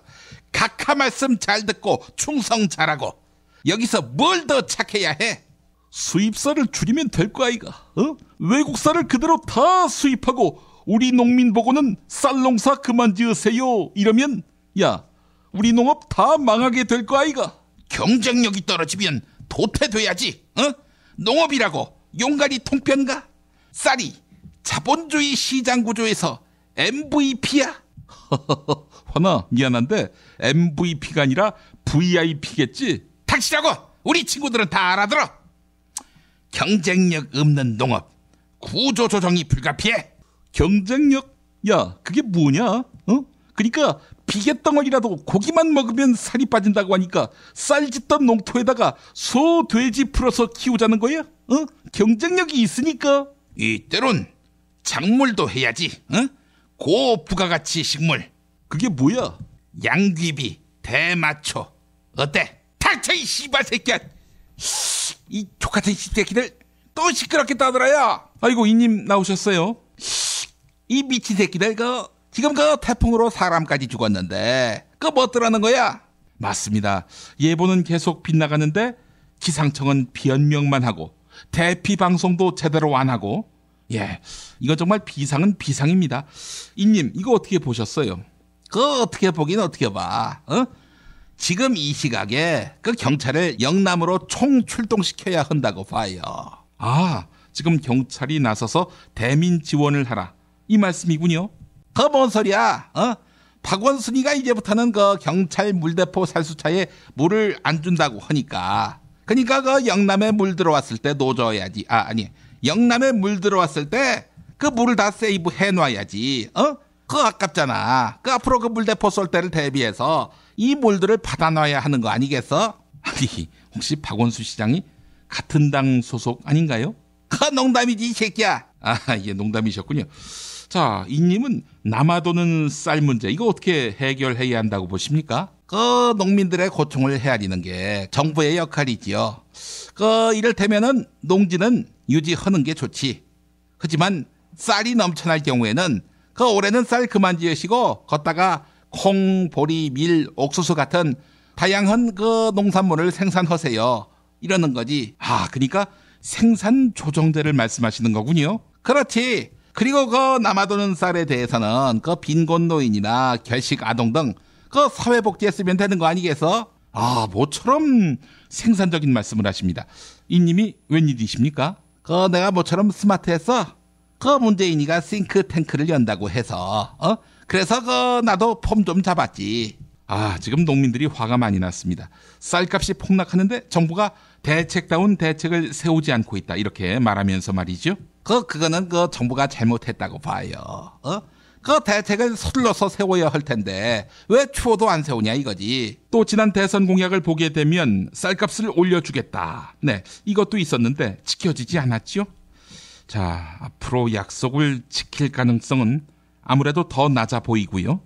Speaker 24: 각하 말씀 잘 듣고 충성 잘하고. 여기서 뭘 더 착해야 해?
Speaker 1: 수입사를 줄이면 될 거 아이가. 외국사를 그대로 다 수입하고 우리 농민 보고는 쌀 농사 그만 지으세요 이러면 야, 우리 농업 다 망하게 될 거 아이가.
Speaker 24: 경쟁력이 떨어지면 도태돼야지. 농업이라고 용가리 통편가? 쌀이 자본주의 시장 구조에서 MVP야?
Speaker 1: 허나 미안한데 MVP가 아니라 VIP겠지?
Speaker 24: 닥치라고! 우리 친구들은 다 알아들어. 경쟁력 없는 농업 구조조정이 불가피해.
Speaker 1: 경쟁력? 야, 그게 뭐냐? 그러니까 비계덩어리라도 고기만 먹으면 살이 빠진다고 하니까 쌀 짓던 농토에다가 소, 돼지 풀어서 키우자는 거야? 경쟁력이 있으니까.
Speaker 24: 때론 작물도 해야지. 고부가가치 식물.
Speaker 1: 그게 뭐야?
Speaker 24: 양귀비, 대마초. 어때? 닥쳐 이 씨발 새끼야. 이 족같은 새끼들 또 시끄럽게 떠들어요.
Speaker 1: 아이고, 이님 나오셨어요.
Speaker 24: 이 미친 새끼들 지금 태풍으로 사람까지 죽었는데 뭐 어떠라는 거야?
Speaker 1: 맞습니다. 예보는 계속 빗나가는데 기상청은 변명만 하고 대피 방송도 제대로 안 하고. 예, 이거 정말 비상은 비상입니다. 이님, 이거 어떻게 보셨어요?
Speaker 24: 어떻게 보긴 어떻게 봐. 지금 이 시각에 경찰을 영남으로 총 출동시켜야 한다고 봐요.
Speaker 1: 지금 경찰이 나서서 대민 지원을 하라 이 말씀이군요. 뭔 소리야? 박원순이가 이제부터는 경찰 물대포 살수차에 물을 안 준다고 하니까. 그러니까 영남에 물 들어왔을 때 놓줘야지. 영남에 물 들어왔을 때 그 물을 다 세이브 해놔야지. 아깝잖아. 앞으로 물대포 쏠 때를 대비해서 이 물들을 받아놔야 하는 거 아니겠어? 아니, 혹시 박원순 시장이 같은 당 소속 아닌가요? 농담이지, 이 새끼야. 이게 농담이셨군요. 자, 이님은 남아도는 쌀 문제, 이거 어떻게 해결해야 한다고 보십니까? 농민들의 고통을 헤아리는 게 정부의 역할이지요. 이를테면은 농지는 유지하는 게 좋지. 하지만 쌀이 넘쳐날 경우에는 올해는 쌀 그만 지으시고 걷다가 콩, 보리, 밀, 옥수수 같은 다양한 농산물을 생산하세요. 이러는 거지. 그러니까 생산 조정제를 말씀하시는 거군요. 그렇지. 그리고 남아도는 쌀에 대해서는 빈곤 노인이나 결식 아동 등 사회복지에 쓰면 되는 거 아니겠어? 모처럼 생산적인 말씀을 하십니다. 이님이 웬일이십니까? 내가 모처럼 스마트했어? 문재인이가 싱크탱크를 연다고 해서 그래서 나도 폼 좀 잡았지. 지금 농민들이 화가 많이 났습니다. 쌀값이 폭락하는데 정부가 대책다운 대책을 세우지 않고 있다, 이렇게 말하면서 말이죠. 그거는 정부가 잘못했다고 봐요. 대책을 서둘러서 세워야 할 텐데 왜 추워도 안 세우냐 이거지. 또 지난 대선 공약을 보게 되면 쌀값을 올려주겠다. 네, 이것도 있었는데 지켜지지 않았죠. 자, 앞으로 약속을 지킬 가능성은 아무래도 더 낮아 보이고요.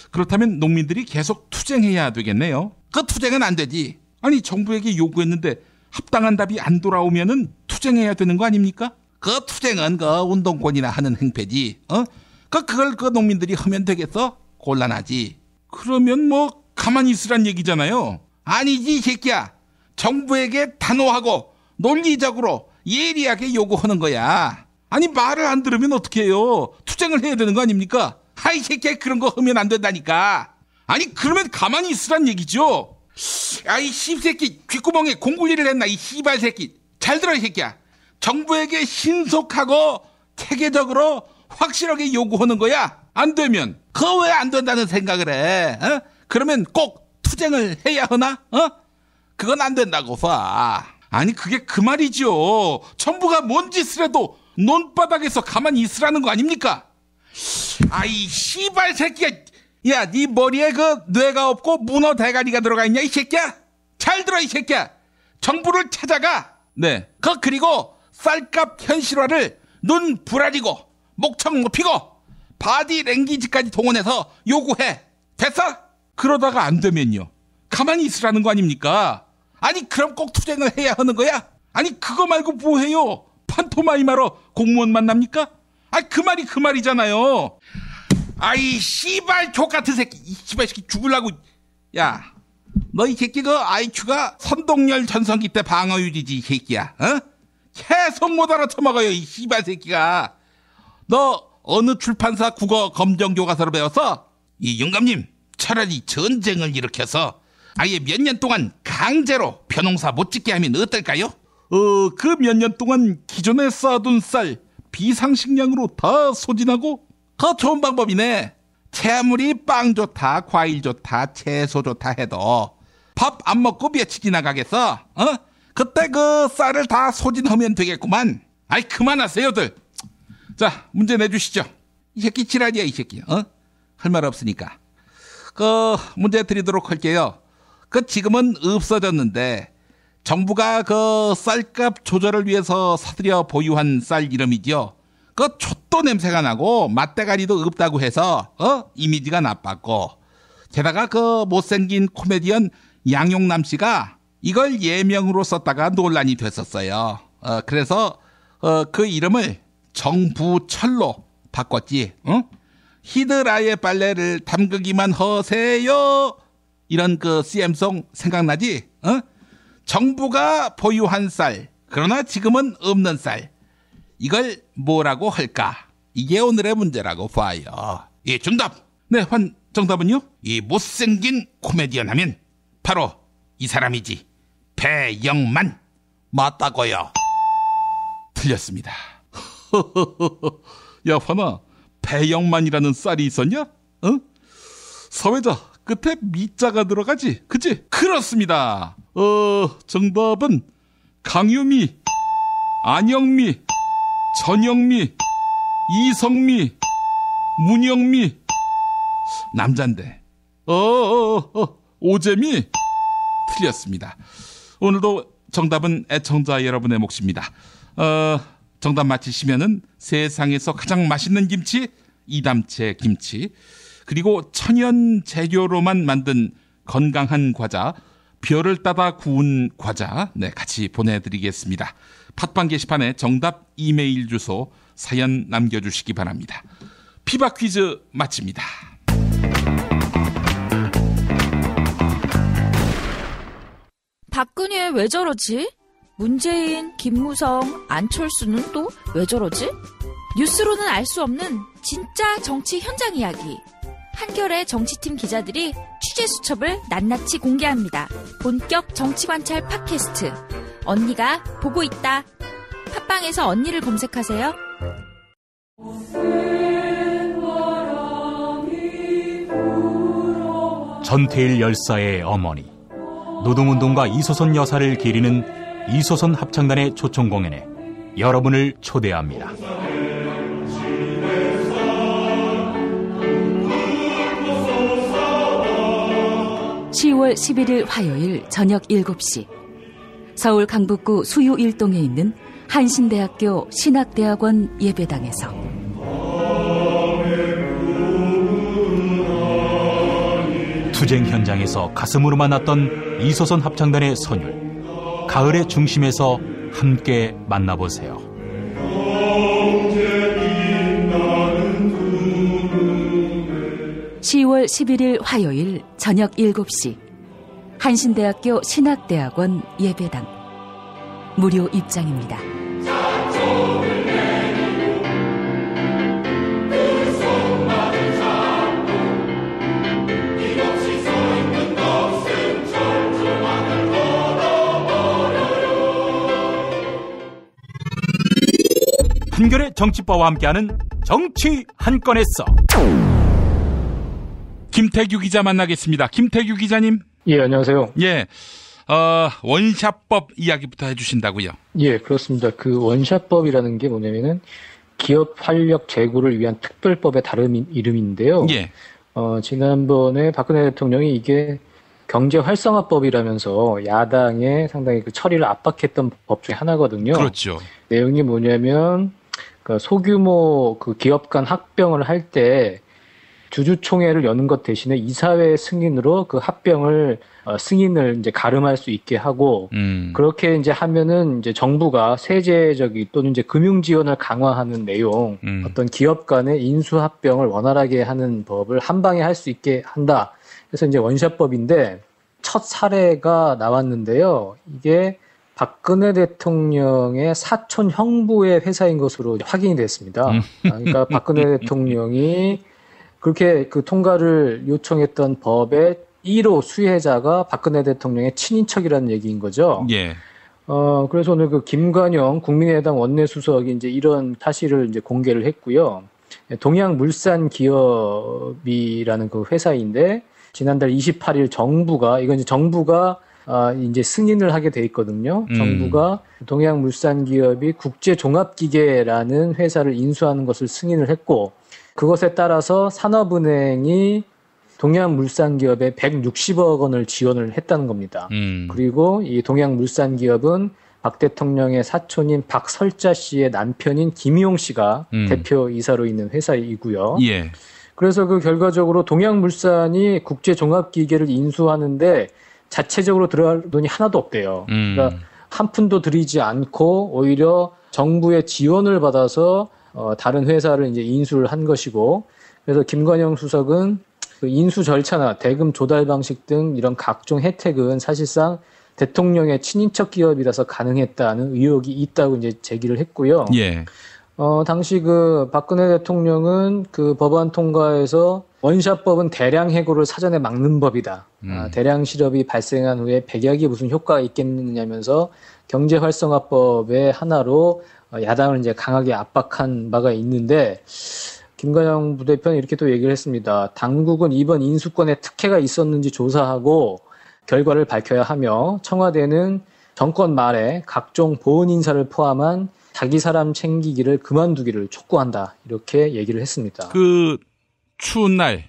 Speaker 1: 그렇다면 농민들이 계속 투쟁해야 되겠네요. 투쟁은 안 되지. 아니, 정부에게 요구했는데 합당한 답이 안 돌아오면은 투쟁해야 되는 거 아닙니까? 투쟁은 운동권이나 하는 행패지. 그걸 농민들이 하면 되겠어? 곤란하지. 그러면 가만히 있으란 얘기잖아요. 아니지, 이 새끼야. 정부에게 단호하고 논리적으로 예리하게 요구하는 거야. 아니, 말을 안 들으면 어떡해요? 투쟁을 해야 되는 거 아닙니까? 이 새끼야, 그런 거 하면 안 된다니까. 아니, 그러면 가만히 있으란 얘기죠. 이 씹새끼, 귓구멍에 공구리를 했나, 이 씨발 새끼. 잘 들어, 이 새끼야. 정부에게 신속하고 체계적으로 확실하게 요구하는 거야. 안 되면 그거 왜 안 된다는 생각을 해? 그러면 꼭 투쟁을 해야 하나? 그건 안 된다고 봐. 아니, 그게 그 말이죠. 정부가 뭔 짓을 해도 논바닥에서 가만히 있으라는 거 아닙니까? 이 씨발 새끼야. 야, 네 머리에 뇌가 없고 문어 대가리가 들어가 있냐, 이 새끼야? 잘 들어, 이 새끼야. 정부를 찾아가. 네. 그리고 쌀값 현실화를 눈 부라리고 목청 높이고 바디 랭귀지까지 동원해서 요구해. 됐어? 그러다가 안 되면요, 가만히 있으라는 거 아닙니까? 아니, 그럼 꼭 투쟁을 해야 하는 거야? 아니, 그거 말고 뭐 해요? 판토마임하러 공무원 만납니까? 그 말이 그 말이잖아요. 이 씨발 족같은 새끼. 이 씨발 새끼 죽으려고. 야, 너 이 새끼 IQ가 선동열 전성기 때 방어유지지, 이 새끼야. 계속 못 알아쳐먹어요, 이 씨발 새끼가. 너 어느 출판사 국어 검정 교과서를 배웠어? 이 영감님, 차라리 전쟁을 일으켜서 아예 몇 년 동안 강제로 벼농사 못 짓게 하면 어떨까요? 그 몇 년 동안 기존에 쌓아둔 쌀 비상식량으로 다 소진하고. 좋은 방법이네. 아무리 빵 좋다, 과일 좋다, 채소 좋다 해도 밥 안 먹고 며칠 지나가겠어? 그때 쌀을 다 소진하면 되겠구만. 그만하세요들. 자, 문제 내주시죠. 이 새끼 지랄이야, 이 새끼. 할 말 없으니까. 문제 드리도록 할게요. 지금은 없어졌는데 정부가 쌀값 조절을 위해서 사들여 보유한 쌀 이름이죠. 촛도 냄새가 나고 맛대가리도 없다고 해서 이미지가 나빴고, 게다가 못생긴 코미디언 양용남 씨가 이걸 예명으로 썼다가 논란이 됐었어요. 그래서 그 이름을 정부철로 바꿨지. 히드라의 빨래를 담그기만 하세요. 이런 CM송 생각나지? 정부가 보유한 쌀, 그러나 지금은 없는 쌀, 이걸 뭐라고 할까? 이게 오늘의 문제라고 봐요. 정답. 네, 정답은요? 이 못생긴 코미디언 하면 바로 이 사람이지. 배영만. 맞다고요. 틀렸습니다. 야, 환아, 대영만이라는 쌀이 있었냐? 서회자 끝에 미자가 들어가지, 그치? 그렇습니다. 정답은 강유미, 안영미, 전영미, 이성미, 문영미. 남잔데. 오재미. 틀렸습니다. 오늘도 정답은 애청자 여러분의 몫입니다. 정답 맞히시면은 세상에서 가장 맛있는 김치, 이담채 김치, 그리고 천연 재료로만 만든 건강한 과자, 별을 따다 구운 과자, 같이 보내드리겠습니다. 팟빵 게시판에 정답 이메일 주소, 사연 남겨주시기 바랍니다. 피바 퀴즈 마칩니다.
Speaker 2: 박근혜 왜 저러지? 문재인, 김무성, 안철수는 또 왜 저러지? 뉴스로는 알 수 없는 진짜 정치 현장 이야기. 한겨레 정치팀 기자들이 취재 수첩을 낱낱이 공개합니다. 본격 정치관찰 팟캐스트. 언니가 보고 있다. 팟빵에서 언니를 검색하세요.
Speaker 23: 전태일 열사의 어머니, 노동운동가 이소선 여사를 기리는 이소선 합창단의 초청 공연에 여러분을 초대합니다.
Speaker 7: 10월 11일 화요일 저녁 7시 서울 강북구 수유 1동에 있는 한신대학교 신학대학원 예배당에서
Speaker 23: 투쟁 현장에서 가슴으로 만났던 이소선 합창단의 선율, 가을의 중심에서 함께 만나보세요.
Speaker 7: (10월 11일) 화요일 저녁 7시 한신대학교 신학대학원 예배당 무료 입장입니다.
Speaker 23: 한겨레 정치바와 함께하는 정치 한 건에 써.
Speaker 1: 김태규 기자 만나겠습니다. 김태규 기자님.
Speaker 3: 예, 안녕하세요.
Speaker 1: 예, 원샷법 이야기부터 해주신다고요?
Speaker 3: 예, 그렇습니다. 그 원샷법이라는 게 뭐냐면은 기업 활력 제고를 위한 특별법의 다른 이름인데요.
Speaker 1: 예.
Speaker 3: 지난번에 박근혜 대통령이 이게 경제 활성화법이라면서 야당에 상당히 그 처리를 압박했던 법 중에 하나거든요.
Speaker 1: 그렇죠.
Speaker 3: 내용이 뭐냐면 그 소규모 그 기업 간 합병을 할 때 주주총회를 여는 것 대신에 이사회 승인으로 그 합병을 승인을 이제 가름할 수 있게 하고 그렇게 이제 하면은 이제 정부가 세제적이 또는 이제 금융 지원을 강화하는 내용 어떤 기업 간의 인수 합병을 원활하게 하는 법을 한 방에 할 수 있게 한다. 그래서 이제 원샷법인데 첫 사례가 나왔는데요. 이게 박근혜 대통령의 사촌 형부의 회사인 것으로 확인이 됐습니다. 그러니까 박근혜 대통령이 그렇게 그 통과를 요청했던 법의 1호 수혜자가 박근혜 대통령의 친인척이라는 얘기인 거죠.
Speaker 1: 예.
Speaker 3: 그래서 오늘 그 김관영 국민의당 원내수석이 이제 이런 사실을 이제 공개를 했고요. 동양물산 기업이라는 그 회사인데 지난달 28일 정부가 이건 이제 정부가 이제 승인을 하게 돼 있거든요. 정부가 동양물산 기업이 국제종합기계라는 회사를 인수하는 것을 승인을 했고 그것에 따라서 산업은행이 동양물산기업에 160억 원을 지원을 했다는 겁니다. 그리고 이 동양물산기업은 박 대통령의 사촌인 박설자 씨의 남편인 김용 씨가 대표이사로 있는 회사이고요.
Speaker 1: 예.
Speaker 3: 그래서 그 결과적으로 동양물산이 국제종합기계를 인수하는데 자체적으로 들어갈 돈이 하나도 없대요. 그러니까 한 푼도 들이지 않고 오히려 정부의 지원을 받아서 다른 회사를 이제 인수를 한 것이고, 그래서 김관영 수석은 그 인수 절차나 대금 조달 방식 등 이런 각종 혜택은 사실상 대통령의 친인척 기업이라서 가능했다는 의혹이 있다고 이제 제기를 했고요.
Speaker 1: 예.
Speaker 3: 당시 그 박근혜 대통령은 그 법안 통과에서 원샷법은 대량 해고를 사전에 막는 법이다. 대량 실업이 발생한 후에 백약이 무슨 효과가 있겠느냐면서 경제 활성화법의 하나로 야당을 이제 강하게 압박한 바가 있는데, 김관영 부대표는 이렇게 또 얘기를 했습니다. 당국은 이번 인수권에 특혜가 있었는지 조사하고 결과를 밝혀야 하며 청와대는 정권 말에 각종 보훈 인사를 포함한 자기 사람 챙기기를 그만두기를 촉구한다. 이렇게 얘기를 했습니다.
Speaker 1: 그 추운 날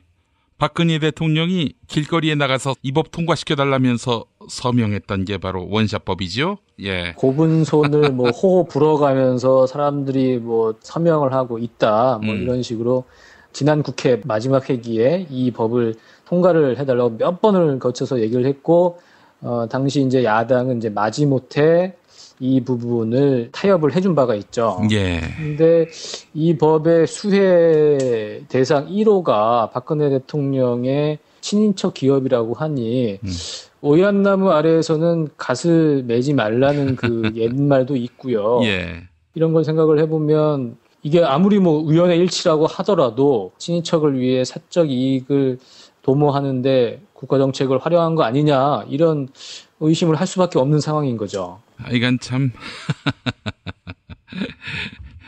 Speaker 1: 박근혜 대통령이 길거리에 나가서 이 법 통과시켜달라면서 서명했던 게 바로 원샷법이죠. 예.
Speaker 3: 곱은 손을 뭐 호호 불어가면서 사람들이 뭐 서명을 하고 있다. 뭐 이런 식으로 지난 국회 마지막 회기에 이 법을 통과를 해달라고 몇 번을 거쳐서 얘기를 했고, 당시 이제 야당은 이제 마지못해 이 부분을 타협을 해준 바가 있죠.
Speaker 1: 예.
Speaker 3: 근데 이 법의 수혜 대상 1호가 박근혜 대통령의 친인척 기업이라고 하니 오얏나무 아래에서는 갓을 매지 말라는 그 옛말도 있고요.
Speaker 1: 예.
Speaker 3: 이런 걸 생각을 해보면 이게 아무리 뭐 우연의 일치라고 하더라도 친인척을 위해 사적 이익을 도모하는데 국가정책을 활용한 거 아니냐 이런 의심을 할 수밖에 없는 상황인 거죠.
Speaker 1: 이건 참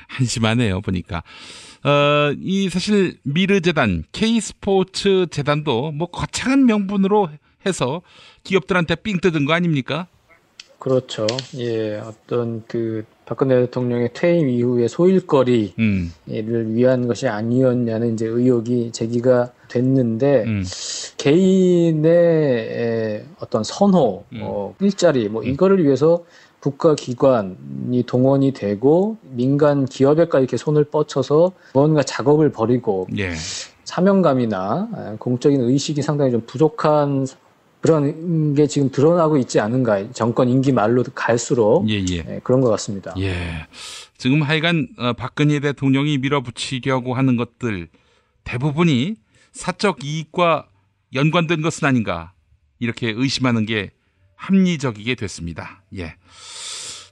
Speaker 1: 한심하네요 보니까. 이 사실 미르재단, K스포츠 재단도 뭐 거창한 명분으로 해서 기업들한테 삥 뜯은 거 아닙니까?
Speaker 3: 그렇죠. 예, 어떤 그 박근혜 대통령의 퇴임 이후의 소일거리를 위한 것이 아니었냐는 이제 의혹이 제기가 됐는데 개인의 어떤 선호, 일자리 뭐 이거를 위해서 국가기관이 동원이 되고 민간 기업에까지 이렇게 손을 뻗쳐서 뭔가 작업을 벌이고
Speaker 1: 예.
Speaker 3: 사명감이나 공적인 의식이 상당히 좀 부족한 그런 게 지금 드러나고 있지 않은가. 정권 임기 말로 갈수록 그런 것 같습니다.
Speaker 1: 예. 지금 하여간 박근혜 대통령이 밀어붙이려고 하는 것들 대부분이 사적 이익과 연관된 것은 아닌가 이렇게 의심하는 게 합리적이게 됐습니다. 예.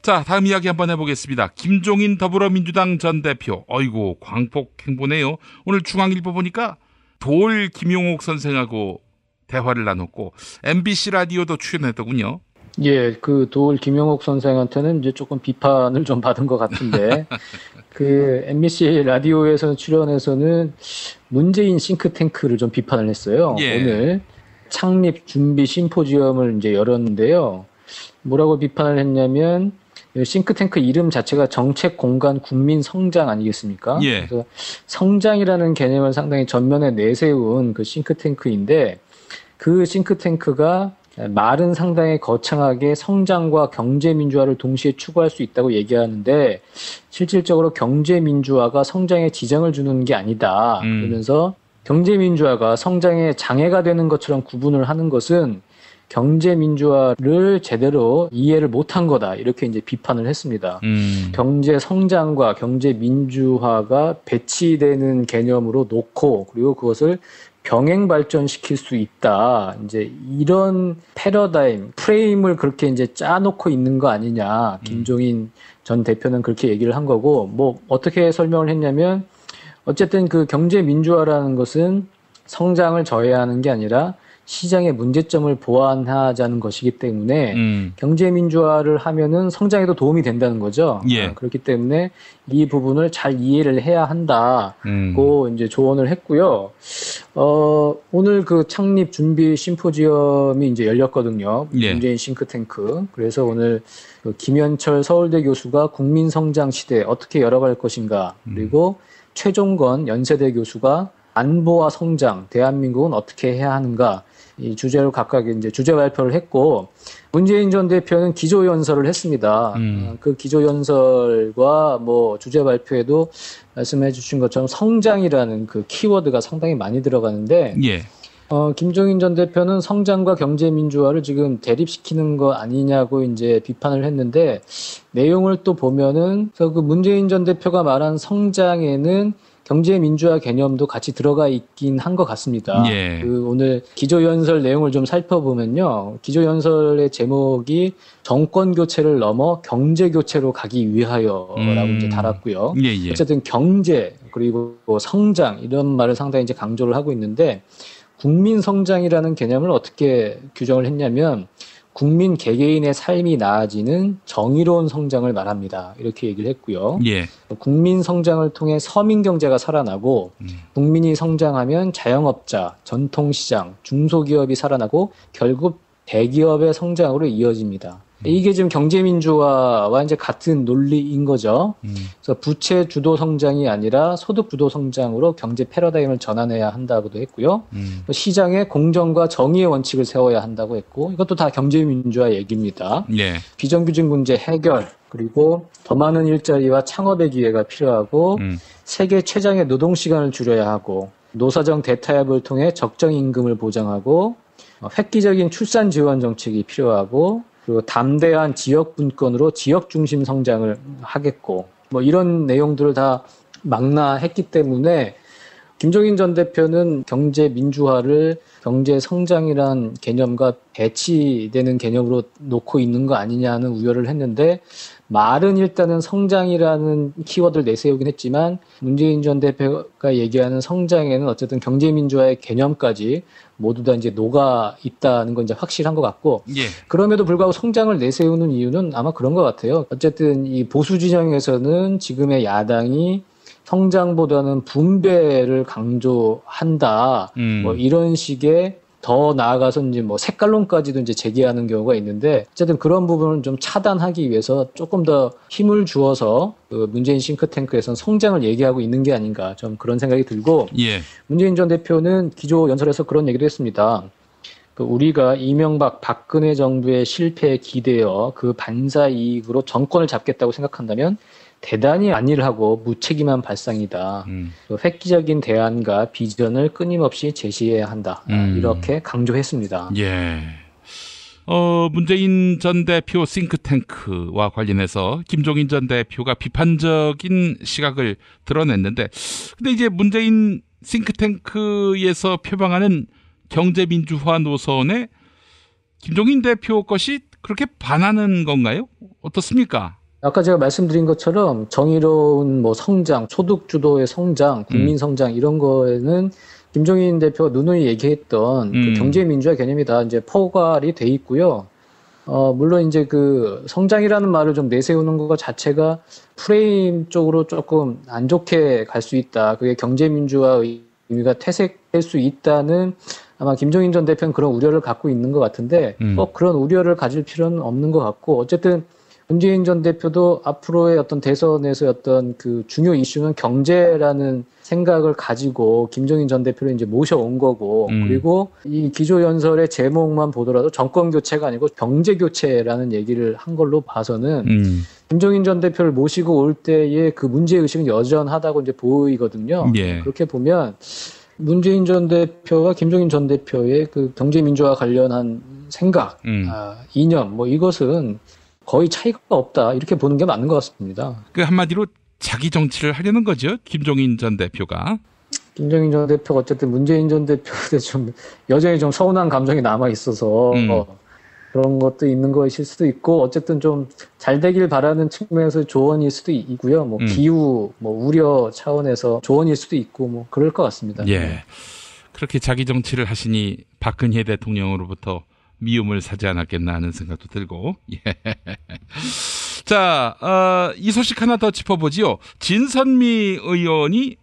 Speaker 1: 자, 다음 이야기 한번 해보겠습니다. 김종인 더불어민주당 전 대표. 어이고 광폭 행보네요. 오늘 중앙일보 보니까 돌 김용옥 선생하고 대화를 나눴고 MBC 라디오도 출연했더군요.
Speaker 3: 예, 그 돌 김용옥 선생한테는 이제 조금 비판을 좀 받은 것 같은데 그 MBC 라디오에서 출연해서는 문재인 싱크탱크를 좀 비판을 했어요.
Speaker 1: 예.
Speaker 3: 오늘 창립 준비 심포지엄을 이제 열었는데요. 뭐라고 비판을 했냐면 싱크탱크 이름 자체가 정책 공간 국민 성장 아니겠습니까?
Speaker 1: 예.
Speaker 3: 그래서 성장이라는 개념을 상당히 전면에 내세운 그 싱크탱크인데 그 싱크탱크가 말은 상당히 거창하게 성장과 경제민주화를 동시에 추구할 수 있다고 얘기하는데 실질적으로 경제민주화가 성장에 지장을 주는 게 아니다. 그러면서 경제민주화가 성장에 장애가 되는 것처럼 구분을 하는 것은 경제민주화를 제대로 이해를 못한 거다. 이렇게 이제 비판을 했습니다. 경제 성장과 경제 민주화가 배치되는 개념으로 놓고 그리고 그것을 병행 발전시킬 수 있다. 이제 이런 패러다임, 프레임을 그렇게 이제 짜놓고 있는 거 아니냐. 김종인 전 대표는 그렇게 얘기를 한 거고, 뭐 어떻게 설명을 했냐면 어쨌든 그 경제 민주화라는 것은 성장을 저해하는 게 아니라 시장의 문제점을 보완하자는 것이기 때문에 경제 민주화를 하면은 성장에도 도움이 된다는 거죠.
Speaker 1: 예.
Speaker 3: 그렇기 때문에 이 부분을 잘 이해를 해야 한다고 이제 조언을 했고요. 오늘 그 창립 준비 심포지엄이 이제 열렸거든요.
Speaker 1: 예.
Speaker 3: 문재인 싱크탱크. 그래서 오늘 그 김현철 서울대 교수가 국민 성장 시대 어떻게 열어갈 것인가. 그리고 최종건 연세대 교수가 안보와 성장, 대한민국은 어떻게 해야 하는가. 이 주제로 각각 이제 주제 발표를 했고, 문재인 전 대표는 기조연설을 했습니다. 그 기조연설과 뭐 주제 발표에도 말씀해 주신 것처럼 성장이라는 그 키워드가 상당히 많이 들어가는데,
Speaker 1: 예.
Speaker 3: 김종인 전 대표는 성장과 경제 민주화를 지금 대립시키는 거 아니냐고 이제 비판을 했는데, 내용을 또 보면은, 그 문재인 전 대표가 말한 성장에는 경제 민주화 개념도 같이 들어가 있긴 한 것 같습니다.
Speaker 1: 예.
Speaker 3: 그 오늘 기조연설 내용을 좀 살펴보면요. 기조연설의 제목이 정권 교체를 넘어 경제 교체로 가기 위하여라고 이제 달았고요.
Speaker 1: 예.
Speaker 3: 어쨌든 경제 그리고 성장 이런 말을 상당히 이제 강조를 하고 있는데 국민 성장이라는 개념을 어떻게 규정을 했냐면 국민 개개인의 삶이 나아지는 정의로운 성장을 말합니다. 이렇게 얘기를 했고요.
Speaker 1: 예.
Speaker 3: 국민 성장을 통해 서민 경제가 살아나고 국민이 성장하면 자영업자, 전통시장, 중소기업이 살아나고 결국 대기업의 성장으로 이어집니다. 이게 지금 경제민주화와 이제 같은 논리인 거죠. 그래서 부채 주도 성장이 아니라 소득 주도 성장으로 경제 패러다임을 전환해야 한다고도 했고요. 또 시장에 공정과 정의의 원칙을 세워야 한다고 했고, 이것도 다 경제민주화 얘기입니다.
Speaker 1: 네.
Speaker 3: 비정규직 문제 해결, 그리고 더 많은 일자리와 창업의 기회가 필요하고, 세계 최장의 노동시간을 줄여야 하고, 노사정 대타협을 통해 적정 임금을 보장하고, 획기적인 출산 지원 정책이 필요하고, 그리고 담대한 지역 분권으로 지역 중심 성장을 하겠고, 뭐 이런 내용들을 다 망라했기 때문에 김종인 전 대표는 경제 민주화를 경제 성장이란 개념과 배치되는 개념으로 놓고 있는 거 아니냐는 우려를 했는데, 말은 일단은 성장이라는 키워드를 내세우긴 했지만 문재인 전 대표가 얘기하는 성장에는 어쨌든 경제민주화의 개념까지 모두 다 이제 녹아 있다는 건 이제 확실한 것 같고,
Speaker 1: 예.
Speaker 3: 그럼에도 불구하고 성장을 내세우는 이유는 아마 그런 것 같아요. 어쨌든 이 보수 진영에서는 지금의 야당이 성장보다는 분배를 강조한다. 뭐 이런 식의, 더 나아가서 이제 뭐 색깔론까지도 이제 제기하는 경우가 있는데, 어쨌든 그런 부분을 좀 차단하기 위해서 조금 더 힘을 주어서 그 문재인 싱크탱크에서는 성장을 얘기하고 있는 게 아닌가, 좀 그런 생각이 들고,
Speaker 1: 예.
Speaker 3: 문재인 전 대표는 기조 연설에서 그런 얘기를 했습니다. 우리가 이명박, 박근혜 정부의 실패에 기대어 그 반사 이익으로 정권을 잡겠다고 생각한다면 대단히 안일하고 무책임한 발상이다. 획기적인 대안과 비전을 끊임없이 제시해야 한다. 이렇게 강조했습니다.
Speaker 1: 예. 문재인 전 대표 싱크탱크와 관련해서 김종인 전 대표가 비판적인 시각을 드러냈는데, 근데 이제 문재인 싱크탱크에서 표방하는 경제민주화 노선에 김종인 대표 것이 그렇게 반하는 건가요? 어떻습니까?
Speaker 3: 아까 제가 말씀드린 것처럼 정의로운 뭐 성장, 소득 주도의 성장, 국민 성장 이런 거에는 김종인 대표가 누누이 얘기했던 그 경제 민주화 개념이 다 이제 포괄이 돼 있고요. 물론 이제 그 성장이라는 말을 좀 내세우는 것 자체가 프레임 쪽으로 조금 안 좋게 갈 수 있다. 그게 경제 민주화 의미가 퇴색될 수 있다는, 아마 김종인 전 대표는 그런 우려를 갖고 있는 것 같은데, 꼭 그런 우려를 가질 필요는 없는 것 같고, 어쨌든 문재인 전 대표도 앞으로의 어떤 대선에서 어떤 그 중요 이슈는 경제라는 생각을 가지고 김종인 전 대표를 이제 모셔온 거고, 그리고 이 기조연설의 제목만 보더라도 정권 교체가 아니고 경제 교체라는 얘기를 한 걸로 봐서는 김종인 전 대표를 모시고 올 때의 그 문제의식은 여전하다고 이제 보이거든요.
Speaker 1: 예.
Speaker 3: 그렇게 보면 문재인 전 대표와 김종인 전 대표의 그 경제 민주화 관련한 생각, 이념, 뭐 이것은 거의 차이가 없다, 이렇게 보는 게 맞는 것 같습니다.
Speaker 1: 그 한마디로 자기 정치를 하려는 거죠, 김종인 전 대표가.
Speaker 3: 김종인 전 대표가 어쨌든 문재인 전 대표한테 좀 여전히 좀 서운한 감정이 남아 있어서 그런 것도 있는 것일 수도 있고, 어쨌든 좀 잘 되길 바라는 측면에서 조언일 수도 있고요. 뭐 기후, 뭐 우려 차원에서 조언일 수도 있고, 뭐 그럴 것 같습니다.
Speaker 1: 예. 그렇게 자기 정치를 하시니 박근혜 대통령으로부터 미움을 사지 않았겠나 하는 생각도 들고. 예. 자, 이 소식 하나 더 짚어보지요. 진선미 의원이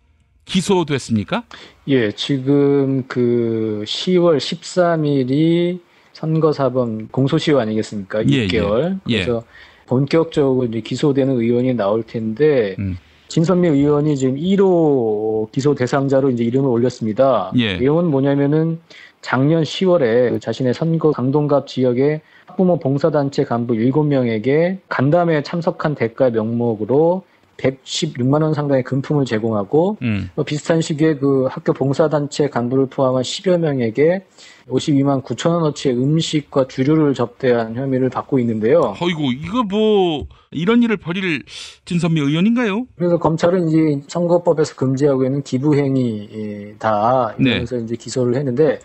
Speaker 1: 기소됐습니까?
Speaker 3: 예, 지금 그 10월 13일이 선거사범 공소시효 아니겠습니까? 6개월.
Speaker 1: 예.
Speaker 3: 그래서 본격적으로 이제 기소되는 의원이 나올 텐데, 진선미 의원이 지금 1호 기소 대상자로 이제 이름을 올렸습니다.
Speaker 1: 예.
Speaker 3: 내용은 뭐냐면은 작년 10월에 자신의 선거 강동갑 지역의 학부모 봉사단체 간부 7명에게 간담회에 참석한 대가 명목으로 116만 원 상당의 금품을 제공하고, 비슷한 시기에 그 학교 봉사단체 간부를 포함한 10여 명에게 52만 9천 원어치의 음식과 주류를 접대한 혐의를 받고 있는데요.
Speaker 1: 어이구, 이거 뭐 이런 일을 벌일 진선미 의원인가요?
Speaker 3: 그래서 검찰은 이제 선거법에서 금지하고 있는 기부행위다 이러면서 이제 기소를 했는데,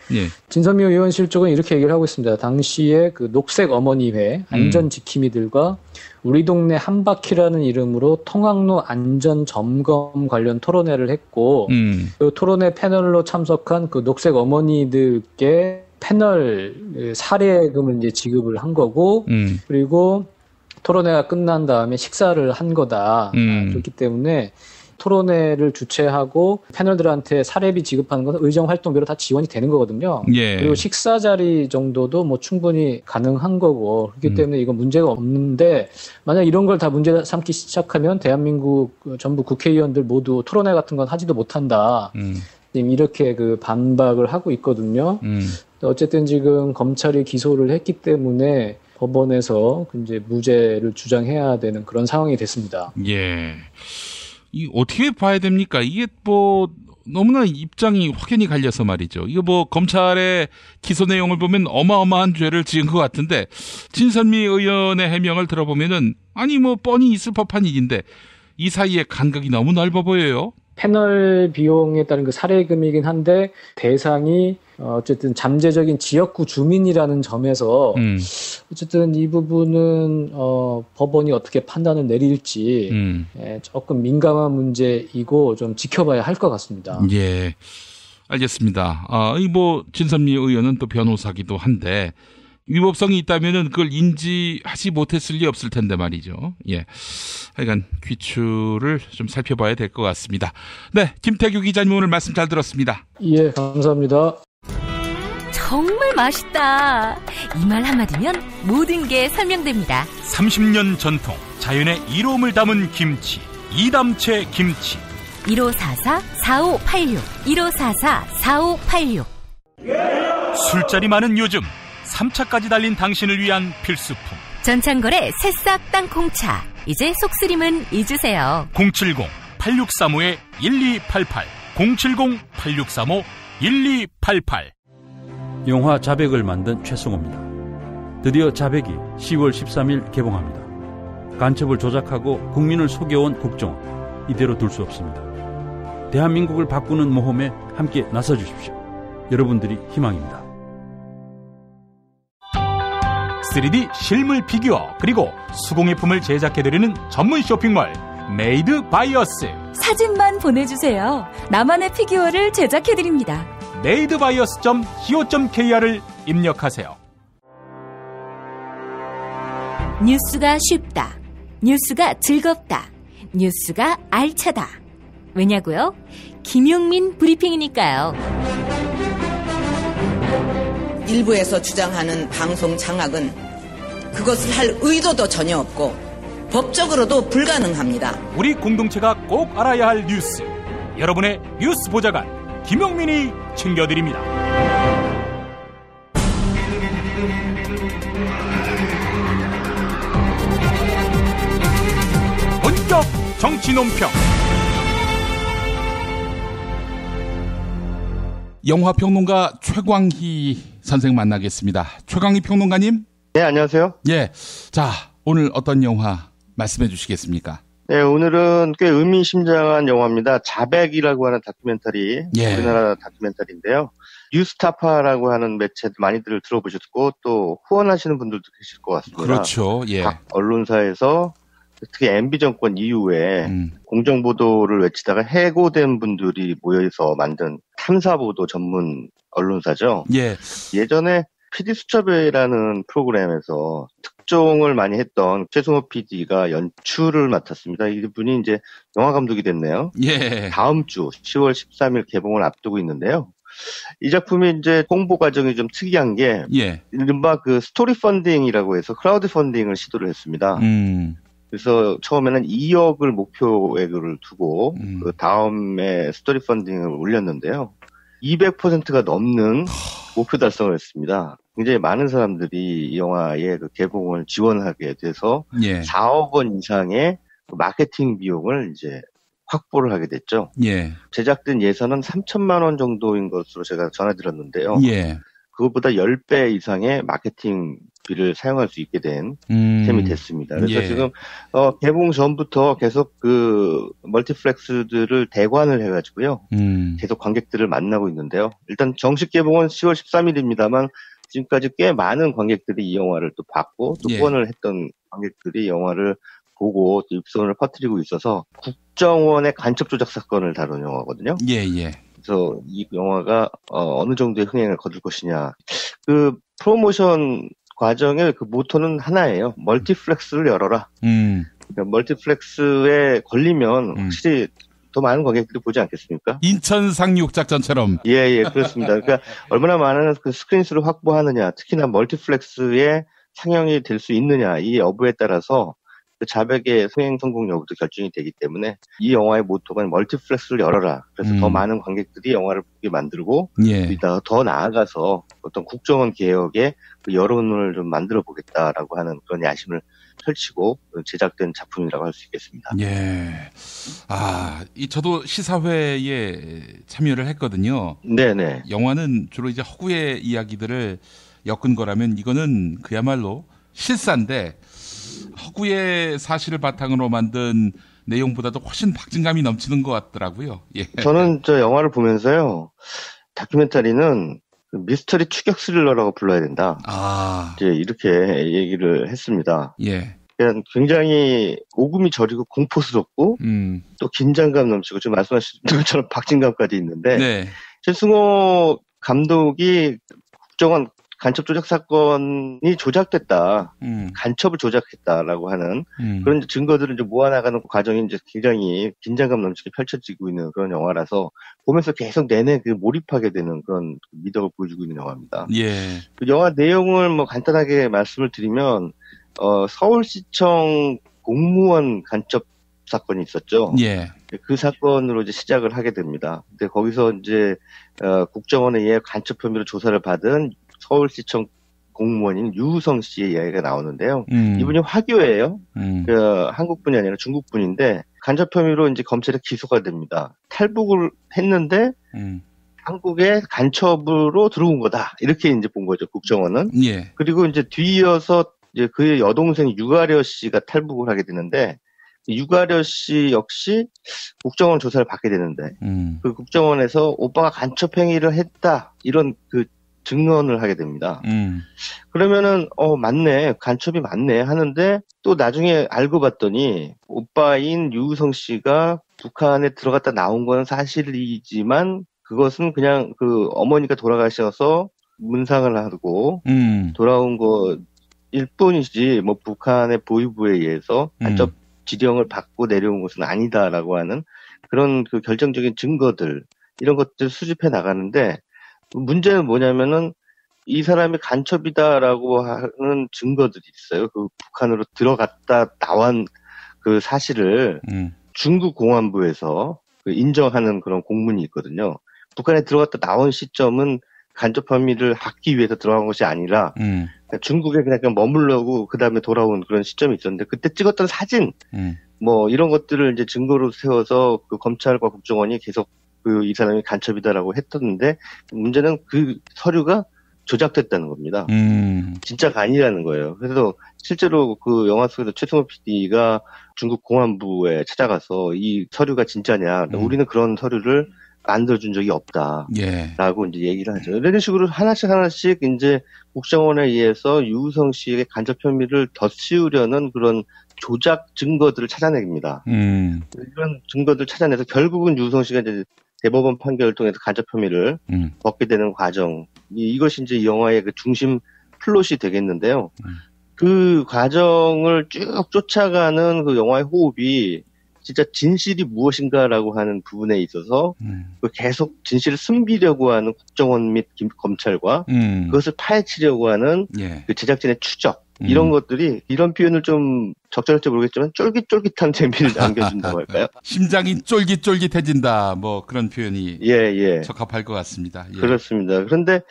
Speaker 3: 진선미 의원 실적은 이렇게 얘기를 하고 있습니다. 당시에 그 녹색 어머니회 안전지킴이들과 우리 동네 한 바퀴라는 이름으로 통학로 안전 점검 관련 토론회를 했고, 그 토론회 패널로 참석한 그 녹색 어머니들께 패널 사례금을 이제 지급을 한 거고, 그리고 토론회가 끝난 다음에 식사를 한 거다. 그렇기 때문에 토론회를 주최하고 패널들한테 사례비 지급하는 것은 의정활동비로 다 지원이 되는 거거든요.
Speaker 1: 예.
Speaker 3: 그리고 식사 자리 정도도 뭐 충분히 가능한 거고, 그렇기 때문에 이건 문제가 없는데, 만약 이런 걸 다 문제 삼기 시작하면 대한민국 전부 국회의원들 모두 토론회 같은 건 하지도 못한다. 지금 이렇게 그 반박을 하고 있거든요. 어쨌든 지금 검찰이 기소를 했기 때문에 법원에서 이제 무죄를 주장해야 되는 그런 상황이 됐습니다.
Speaker 1: 예. 이 어떻게 봐야 됩니까? 이게 뭐 너무나 입장이 확연히 갈려서 말이죠. 이거 뭐 검찰의 기소 내용을 보면 어마어마한 죄를 지은 것 같은데 진선미 의원의 해명을 들어보면은 아니 뭐 뻔히 있을 법한 일인데 이 사이에 간격이 너무 넓어 보여요.
Speaker 3: 패널 비용에 따른 그 사례금이긴 한데 대상이 어쨌든 잠재적인 지역구 주민이라는 점에서 어쨌든 이 부분은 법원이 어떻게 판단을 내릴지 조금 민감한 문제이고 좀 지켜봐야 할 것 같습니다.
Speaker 1: 예, 알겠습니다. 이 뭐 진선미 의원은 또 변호사기도 한데 위법성이 있다면은 그걸 인지하지 못했을 리 없을 텐데 말이죠. 예. 하여간 귀추를 좀 살펴봐야 될 것 같습니다. 네. 김태규 기자님 오늘 말씀 잘 들었습니다.
Speaker 3: 예, 감사합니다.
Speaker 7: 정말 맛있다. 이 말 한마디면 모든 게 설명됩니다.
Speaker 23: 30년 전통 자연의 이로움을 담은 김치. 이담채 김치.
Speaker 7: 1544-4586 1544-4586
Speaker 23: 술자리 많은 요즘 3차까지 달린 당신을 위한 필수품.
Speaker 7: 전창걸의 새싹 땅콩차. 이제 속쓰림은 잊으세요.
Speaker 23: 070-8635-1288 070-8635-1288
Speaker 4: 영화 자백을 만든 최승호입니다. 드디어 자백이 10월 13일 개봉합니다. 간첩을 조작하고 국민을 속여온 국정원. 이대로 둘 수 없습니다. 대한민국을 바꾸는 모험에 함께 나서주십시오. 여러분들이 희망입니다.
Speaker 23: 3D 실물 피규어 그리고 수공예품을 제작해드리는 전문 쇼핑몰 메이드 바이어스.
Speaker 7: 사진만 보내주세요. 나만의 피규어를 제작해드립니다.
Speaker 23: madebias.co.kr을 입력하세요.
Speaker 7: 뉴스가 쉽다. 뉴스가 즐겁다. 뉴스가 알차다. 왜냐고요? 김용민 브리핑이니까요.
Speaker 5: 일부에서 주장하는 방송 장악은 그것을 할 의도도 전혀 없고 법적으로도 불가능합니다.
Speaker 23: 우리 공동체가 꼭 알아야 할 뉴스. 여러분의 뉴스 보좌관 김용민이 챙겨드립니다. 본격 정치 논평.
Speaker 1: 영화평론가 최광희 선생 만나겠습니다. 최광희 평론가님.
Speaker 9: 네, 안녕하세요.
Speaker 1: 예. 자, 오늘 어떤 영화 말씀해 주시겠습니까?
Speaker 9: 네, 오늘은 꽤 의미심장한 영화입니다. 자백이라고 하는 다큐멘터리,
Speaker 1: 예.
Speaker 9: 우리나라 다큐멘터리인데요. 뉴스타파라고 하는 매체 많이들 들어보셨고 또 후원하시는 분들도 계실 것 같습니다.
Speaker 1: 그렇죠. 예.
Speaker 9: 각 언론사에서 특히 MB 정권 이후에 공정보도를 외치다가 해고된 분들이 모여서 만든 탐사보도 전문 언론사죠.
Speaker 1: 예.
Speaker 9: 예전에 PD수첩회라는 프로그램에서 특종을 많이 했던 최승호 PD가 연출을 맡았습니다. 이분이 이제 영화감독이 됐네요.
Speaker 1: 예.
Speaker 9: 다음 주 10월 13일 개봉을 앞두고 있는데요. 이 작품이 이제 홍보 과정이 좀 특이한 게,
Speaker 1: 예.
Speaker 9: 이른바 그 스토리 펀딩이라고 해서 크라우드 펀딩을 시도를 했습니다. 그래서 처음에는 2억을 목표액을 두고 그 다음에 스토리 펀딩을 올렸는데요. 200%가 넘는 목표 달성을 했습니다. 굉장히 많은 사람들이 이 영화의 그 개봉을 지원하게 돼서
Speaker 1: 예.
Speaker 9: 4억 원 이상의 마케팅 비용을 이제 확보를 하게 됐죠.
Speaker 1: 예.
Speaker 9: 제작된 예산은 3천만 원 정도인 것으로 제가 전해드렸는데요.
Speaker 1: 예.
Speaker 9: 그것보다 10배 이상의 마케팅비를 사용할 수 있게 된 셈이 됐습니다. 그래서
Speaker 1: 예.
Speaker 9: 지금 개봉 전부터 계속 그 멀티플렉스들을 대관을 해가지고요. 계속 관객들을 만나고 있는데요. 일단 정식 개봉은 10월 13일입니다만 지금까지 꽤 많은 관객들이 이 영화를 또 봤고 또
Speaker 1: 예.
Speaker 9: 후원을 했던 관객들이 영화를 보고 입소문을 퍼뜨리고 있어서 국정원의 간첩 조작 사건을 다룬 영화거든요.
Speaker 1: 예, 예.
Speaker 9: 그래서 이 영화가 어느 정도의 흥행을 거둘 것이냐. 그 프로모션 과정의 그 모토는 하나예요. 멀티플렉스를 열어라. 그러니까 멀티플렉스에 걸리면 확실히 더 많은 관객들이 보지 않겠습니까?
Speaker 1: 인천 상륙 작전처럼.
Speaker 9: 예, 그렇습니다. 그러니까 얼마나 많은 그 스크린 수를 확보하느냐, 특히나 멀티플렉스에 상영이 될 수 있느냐, 이 여부에 따라서 그 자백의 흥행 성공 여부도 결정이 되기 때문에 이 영화의 모토가 멀티플렉스를 열어라. 그래서 더 많은 관객들이 영화를 보게 만들고 더 나아가서 어떤 국정원 개혁의 그 여론을 좀 만들어 보겠다라고 하는 그런 야심을 펼치고 제작된 작품이라고 할 수 있겠습니다.
Speaker 1: 예. 저도 시사회에 참여를 했거든요.
Speaker 9: 네네.
Speaker 1: 영화는 주로 이제 허구의 이야기들을 엮은 거라면 이거는 그야말로 실사인데 허구의 사실을 바탕으로 만든 내용보다도 훨씬 박진감이 넘치는 것 같더라고요. 예.
Speaker 9: 저는 저 영화를 보면서요, 다큐멘터리는 미스터리 추격 스릴러라고 불러야 된다. 이제 이렇게 얘기를 했습니다.
Speaker 1: 예.
Speaker 9: 그냥 굉장히 오금이 저리고 공포스럽고 또 긴장감 넘치고 지금 말씀하신 것처럼 박진감까지 있는데 최승호 감독이 국정원 간첩 조작 사건이 조작됐다, 간첩을 조작했다라고 하는 그런 증거들을 이제 모아나가는 과정이 이제 굉장히 긴장감 넘치게 펼쳐지고 있는 그런 영화라서 보면서 계속 내내 그 몰입하게 되는 그런 미덕을 보여주고 있는 영화입니다.
Speaker 1: 예.
Speaker 9: 그 영화 내용을 뭐 간단하게 말씀을 드리면 서울시청 공무원 간첩 사건이 있었죠.
Speaker 1: 예.
Speaker 9: 그 사건으로 이제 시작을 하게 됩니다. 근데 거기서 이제 국정원에 의해 간첩 혐의로 조사를 받은 서울시청 공무원인 유우성 씨의 이야기가 나오는데요. 이분이 화교예요. 한국 분이 아니라 중국 분인데 간첩 혐의로 이제 검찰에 기소가 됩니다. 탈북을 했는데 한국에 간첩으로 들어온 거다. 이렇게 이제 본 거죠, 국정원은.
Speaker 1: 예.
Speaker 9: 그리고 이제 뒤이어서 이제 그의 여동생 유가려 씨가 탈북을 하게 되는데 유가려 씨 역시 국정원 조사를 받게 되는데 그 국정원에서 오빠가 간첩 행위를 했다, 이런 그 증언을 하게 됩니다. 그러면은 맞네, 간첩이 맞네 하는데 또 나중에 알고 봤더니 오빠인 유우성 씨가 북한에 들어갔다 나온 건 사실이지만 그것은 그냥 그 어머니가 돌아가셔서 문상을 하고 돌아온 거일 뿐이지 뭐 북한의 보위부에 의해서 간첩 지령을 받고 내려온 것은 아니다라고 하는 그런 그 결정적인 증거들, 이런 것들 수집해 나가는데 문제는 뭐냐면은 이 사람이 간첩이다라고 하는 증거들이 있어요. 그 북한으로 들어갔다 나온 그 사실을 중국 공안부에서 인정하는 그런 공문이 있거든요. 북한에 들어갔다 나온 시점은 간첩 혐의를 받기 위해서 들어간 것이 아니라 중국에 그냥 머물러고 그 다음에 돌아온 그런 시점이 있었는데 그때 찍었던 사진 뭐 이런 것들을 이제 증거로 세워서 그 검찰과 국정원이 계속 이 사람이 간첩이다라고 했었는데 문제는 그 서류가 조작됐다는 겁니다. 진짜가 아니라는 거예요. 그래서 실제로 그 영화 속에서 최승호 PD가 중국 공안부에 찾아가서 이 서류가 진짜냐, 우리는 그런 서류를 만들어준 적이 없다라고 이제 얘기를 하죠. 이런 식으로 하나씩 이제 국정원에 의해서 유우성 씨에게 간접 혐의를 덧씌우려는 그런 조작 증거들을 찾아냅니다. 이런 증거들을 찾아내서 결국은 유우성 씨가 이제 대법원 판결을 통해서 간접 혐의를 벗게 되는 과정. 이것이 이제 이 영화의 그 중심 플롯이 되겠는데요. 그 과정을 쭉 쫓아가는 그 영화의 호흡이 진짜 진실이 무엇인가라고 하는 부분에 있어서 계속 진실을 숨기려고 하는 국정원 및 검찰과 그것을 파헤치려고 하는 그 제작진의 추적, 이런 것들이, 이런 표현을 좀 적절할지 모르겠지만 쫄깃쫄깃한 재미를 남겨준다고 할까요?
Speaker 1: 심장이 쫄깃쫄깃해진다, 뭐 그런 표현이 적합할 것 같습니다. 예.
Speaker 9: 그렇습니다. 그런데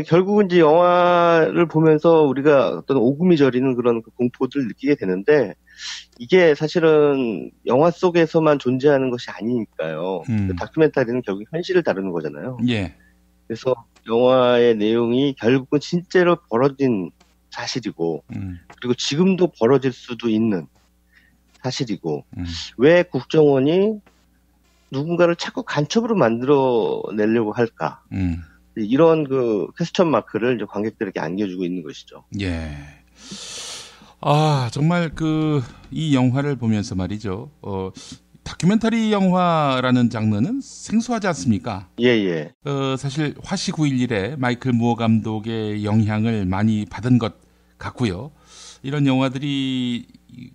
Speaker 9: 결국은 이제 영화를 보면서 우리가 어떤 오금이 저리는 그런 공포들을 느끼게 되는데 이게 사실은 영화 속에서만 존재하는 것이 아니니까요. 그 다큐멘터리는 결국 현실을 다루는 거잖아요.
Speaker 1: 예.
Speaker 9: 그래서 영화의 내용이 결국은 실제로 벌어진 사실이고 그리고 지금도 벌어질 수도 있는 사실이고 왜 국정원이 누군가를 자꾸 간첩으로 만들어내려고 할까? 이런 그 퀘스천 마크를 이제 관객들에게 안겨주고 있는 것이죠.
Speaker 1: 예. 정말 이 영화를 보면서 말이죠. 다큐멘터리 영화라는 장르는 생소하지 않습니까?
Speaker 9: 예.
Speaker 1: 사실 화씨 9.11에 마이클 무어 감독의 영향을 많이 받은 것 같고요. 이런 영화들이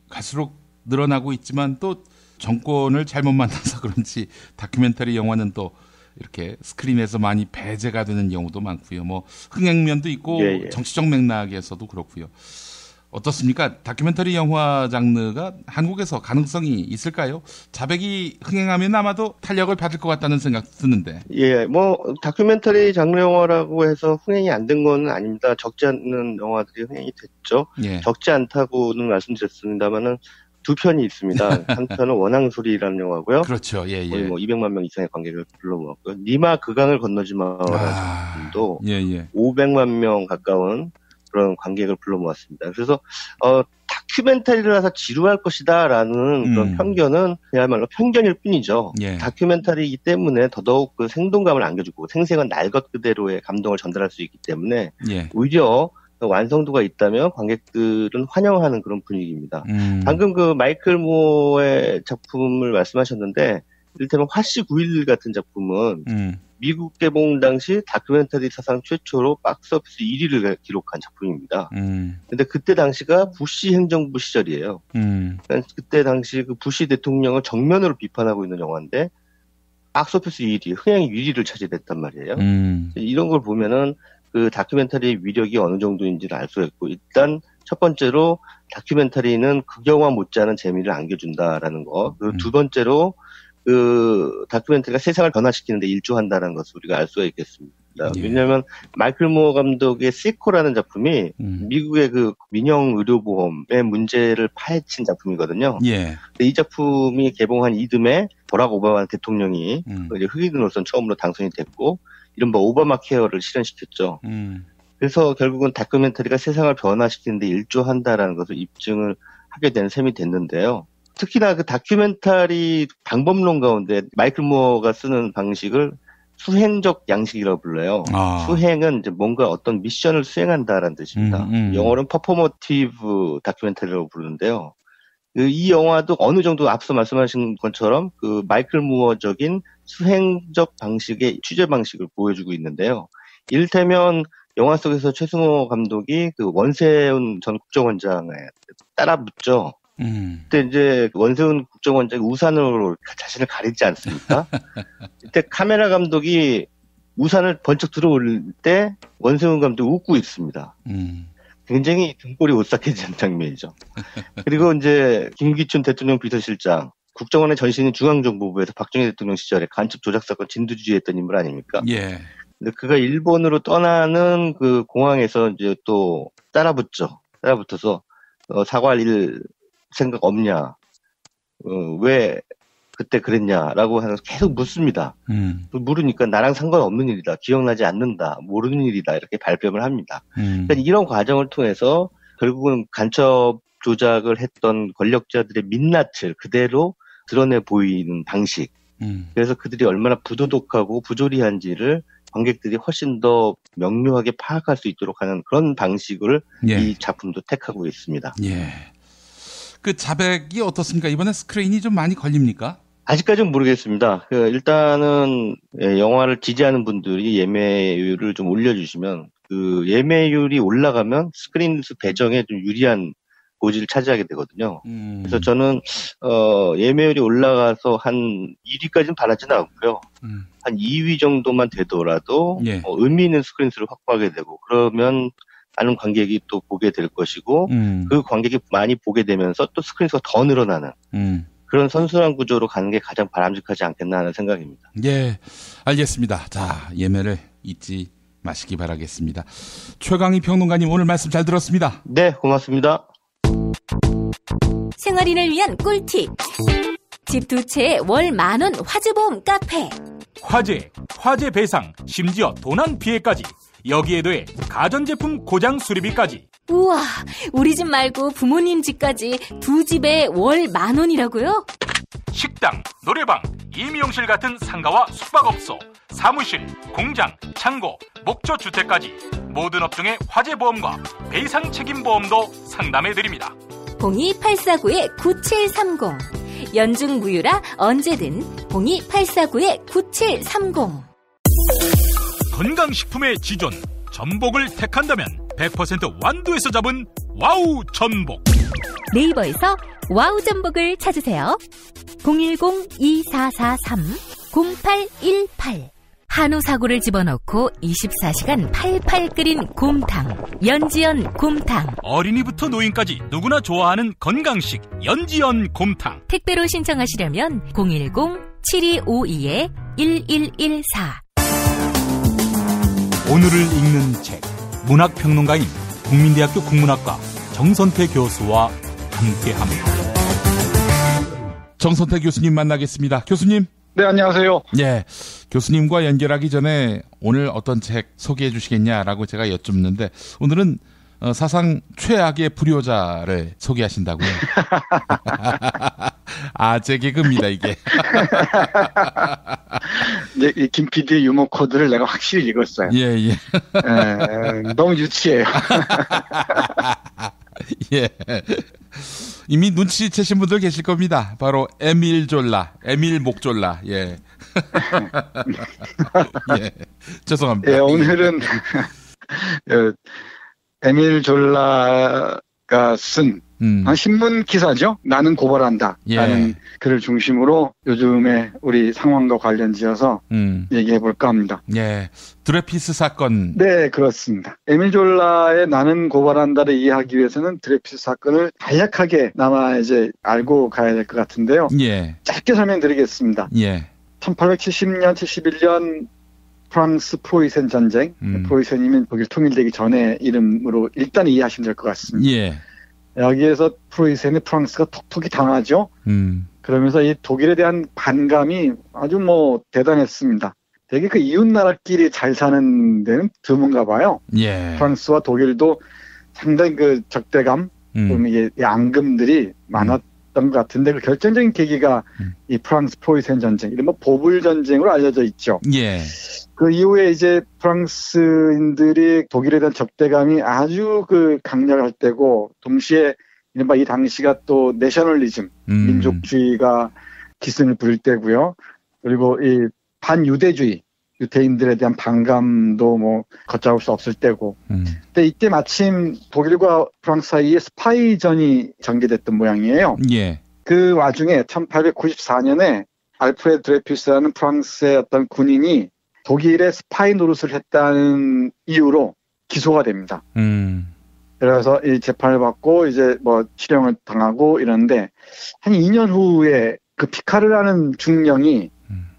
Speaker 1: 갈수록 늘어나고 있지만 또 정권을 잘못 만나서 그런지 다큐멘터리 영화는 또 이렇게 스크린에서 많이 배제가 되는 경우도 많고요. 뭐 흥행면도 있고 정치적 맥락에서도 그렇고요. 어떻습니까? 다큐멘터리 영화 장르가 한국에서 가능성이 있을까요? 자백이 흥행하면 아마도 탄력을 받을 것 같다는 생각 드는데.
Speaker 9: 예, 뭐 다큐멘터리 장르 영화라고 해서 흥행이 안 된 건 아닙니다. 적지 않는 영화들이 흥행이 됐죠. 예. 적지 않다고는 말씀드렸습니다만은 두 편이 있습니다. 한 편은 원앙소리라는 영화고요.
Speaker 1: 그렇죠. 예.
Speaker 9: 거의 뭐 200만 명 이상의 관객을 불러모았고요. 니마 그강을 건너지 마라는 작품도 500만 명 가까운 그런 관객을 불러 모았습니다. 그래서 다큐멘터리를 해서 지루할 것이다라는 그런 편견은 그야말로 편견일 뿐이죠. 다큐멘터리이기 때문에 더더욱 그 생동감을 안겨주고 생생한 날 것 그대로의 감동을 전달할 수 있기 때문에 오히려 완성도가 있다면 관객들은 환영하는 그런 분위기입니다. 방금 그 마이클 무어의 작품을 말씀하셨는데 이를테면 화씨 9.11 같은 작품은 미국 개봉 당시 다큐멘터리 사상 최초로 박스오피스 1위를 기록한 작품입니다. 근데 그때 당시가 부시 행정부 시절이에요. 그러니까 그때 당시 그 부시 대통령을 정면으로 비판하고 있는 영화인데 박스오피스 1위, 흥행 1위를 차지했단 말이에요. 이런 걸 보면은 그 다큐멘터리의 위력이 어느 정도인지를 알 수 있고, 일단 첫 번째로 다큐멘터리는 극영화 못지않은 재미를 안겨준다라는 거. 그리고 두 번째로 그 다큐멘터리가 세상을 변화시키는데 일조한다는 것을 우리가 알 수가 있겠습니다. 왜냐하면 마이클 무어 감독의 시코라는 작품이 미국의 그 민영 의료보험의 문제를 파헤친 작품이거든요. 이 작품이 개봉한 이듬해 버락 오바마 대통령이 이제 흑인으로서는 처음으로 당선이 됐고 이른바 오바마 케어를 실현시켰죠. 그래서 결국은 다큐멘터리가 세상을 변화시키는데 일조한다라는 것을 입증을 하게 된 셈이 됐는데요. 특히나 그 다큐멘터리 방법론 가운데 마이클 무어가 쓰는 방식을 수행적 양식이라고 불러요. 수행은 이제 뭔가 어떤 미션을 수행한다라는 뜻입니다. 영어로는 퍼포머티브 다큐멘터리라고 부르는데요. 이 영화도 어느 정도 앞서 말씀하신 것처럼 그 마이클 무어적인 수행적 방식의 취재 방식을 보여주고 있는데요. 이를테면 영화 속에서 최승호 감독이 그 원세훈 전 국정원장에 따라 붙죠. 그때 이제 원세훈 국정원장이 우산으로 자신을 가리지 않습니까? 그때 카메라 감독이 우산을 번쩍 들어 올릴 때 원세훈 감독이 웃고 있습니다. 굉장히 등골이 오싹해지는 장면이죠. 그리고 이제 김기춘 대통령 비서실장, 국정원의 전신인 중앙정보부에서 박정희 대통령 시절에 간첩 조작 사건 진두지휘했던 인물 아닙니까? 근데 그가 일본으로 떠나는 그 공항에서 이제 또 따라붙죠. 따라붙어서 사과할 생각 없냐? 왜 그때 그랬냐라고 하면서 계속 묻습니다. 물으니까 나랑 상관없는 일이다. 기억나지 않는다. 모르는 일이다. 이렇게 발뺌을 합니다. 그러니까 이런 과정을 통해서 결국은 간첩 조작을 했던 권력자들의 민낯을 그대로 드러내 보이는 방식. 그래서 그들이 얼마나 부도덕하고 부조리한지를 관객들이 훨씬 더 명료하게 파악할 수 있도록 하는 그런 방식을 이 작품도 택하고 있습니다.
Speaker 1: 그 자백이 어떻습니까? 이번에 스크린이 좀 많이 걸립니까?
Speaker 9: 아직까지는 모르겠습니다. 일단은 영화를 지지하는 분들이 예매율을 좀 올려주시면 그 예매율이 올라가면 스크린 수 배정에 좀 유리한 고지를 차지하게 되거든요. 그래서 저는 예매율이 올라가서 한 1위까지는 바라지는 않고요. 한 2위 정도만 되더라도 의미 있는 스크린 수를 확보하게 되고 그러면 많은 관객이 또 보게 될 것이고 그 관객이 많이 보게 되면서 또 스크린 수가 더 늘어나는 그런 선순환 구조로 가는 게 가장 바람직하지 않겠나 하는 생각입니다.
Speaker 1: 예, 알겠습니다. 자, 예매를 잊지 마시기 바라겠습니다. 최강희 평론가님 오늘 말씀 잘 들었습니다.
Speaker 9: 네, 고맙습니다.
Speaker 20: 생활인을 위한 꿀팁. 집 두 채에 월 10,000원 화재보험 카페.
Speaker 23: 화재 배상, 심지어 도난 피해까지. 여기에 더해 가전제품 고장 수리비까지.
Speaker 20: 우와, 우리 집 말고 부모님 집까지 두 집에 월 10,000원이라고요?
Speaker 23: 식당, 노래방, 임용실 같은 상가와 숙박업소, 사무실, 공장, 창고, 목조주택까지 모든 업종의 화재보험과 배상 책임보험도 상담해드립니다.
Speaker 20: 02849-9730 연중 무휴라 언제든 02849-9730.
Speaker 23: 건강식품의 지존 전복을 택한다면 100% 완도에서 잡은 와우 전복.
Speaker 7: 네이버에서 와우 전복을 찾으세요. 010-2443-0818. 한우 사고를 집어넣고 24시간 팔팔 끓인 곰탕, 연지연 곰탕.
Speaker 23: 어린이부터 노인까지 누구나 좋아하는 건강식 연지연 곰탕.
Speaker 7: 택배로 신청하시려면 010-7252-1114.
Speaker 23: 오늘을 읽는 책, 문학평론가인 국민대학교 국문학과 정선태 교수와 함께합니다.
Speaker 1: 정선태 교수님 만나겠습니다. 교수님.
Speaker 10: 네, 안녕하세요.
Speaker 1: 예, 교수님과 연결하기 전에 오늘 어떤 책 소개해 주시겠냐라고 제가 여쭙는데 오늘은 사상 최악의 불효자를 소개하신다고요. 제 개그입니다, 이게.
Speaker 10: 네, 이 김 PD의 유머 코드를 내가 확실히 읽었어요.
Speaker 1: 예.
Speaker 10: 너무 유치해요.
Speaker 1: 예. 이미 눈치채신 분들 계실 겁니다. 바로 에밀 졸라, 에밀 목졸라. 예. 예. 죄송합니다.
Speaker 10: 예, 오늘은 에밀 졸라가 쓴 신문 기사죠. 나는 고발한다. 라는 글을 중심으로 요즘에 우리 상황과 관련지어서 얘기해볼까 합니다.
Speaker 1: 예. 드레피스 사건.
Speaker 10: 네, 그렇습니다. 에밀 졸라의 나는 고발한다를 이해하기 위해서는 드레피스 사건을 간략하게 남아 이제 알고 가야 될 것 같은데요.
Speaker 1: 예.
Speaker 10: 짧게 설명드리겠습니다.
Speaker 1: 예.
Speaker 10: 1870년, 71년 프랑스 프로이센 전쟁. 프로이센이면 독일 통일되기 전에 이름으로 일단 이해하시면 될 것 같습니다.
Speaker 1: 예.
Speaker 10: 여기에서 프로이센에 프랑스가 톡톡히 당하죠. 그러면서 이 독일에 대한 반감이 아주 대단했습니다. 되게 그 이웃나라끼리 잘 사는 데는 드문가 봐요.
Speaker 1: 예.
Speaker 10: 프랑스와 독일도 상당히 그 적대감, 이게 앙금들이 많았던 것 같은데 그 결정적인 계기가 이 프랑스 프로이센 전쟁, 이른바 보불 전쟁으로 알려져 있죠.
Speaker 1: 예.
Speaker 10: 그 이후에 이제 프랑스인들이 독일에 대한 적대감이 아주 그 강렬할 때고 동시에 이른바 이 당시가 또 내셔널리즘, 민족주의가 기승을 부릴 때고요. 그리고 이 반유대주의, 유대인들에 대한 반감도 걷잡을 수 없을 때고. 근데 이때 마침 독일과 프랑스 사이에 스파이전이 전개됐던 모양이에요.
Speaker 1: 예.
Speaker 10: 그 와중에 1894년에 알프레드 드레피스라는 프랑스의 어떤 군인이 독일의 스파이 노릇을 했다는 이유로 기소가 됩니다. 그래서 이 재판을 받고 이제 실형을 당하고 이러는데 한 2년 후에 그 피카르라는 중령이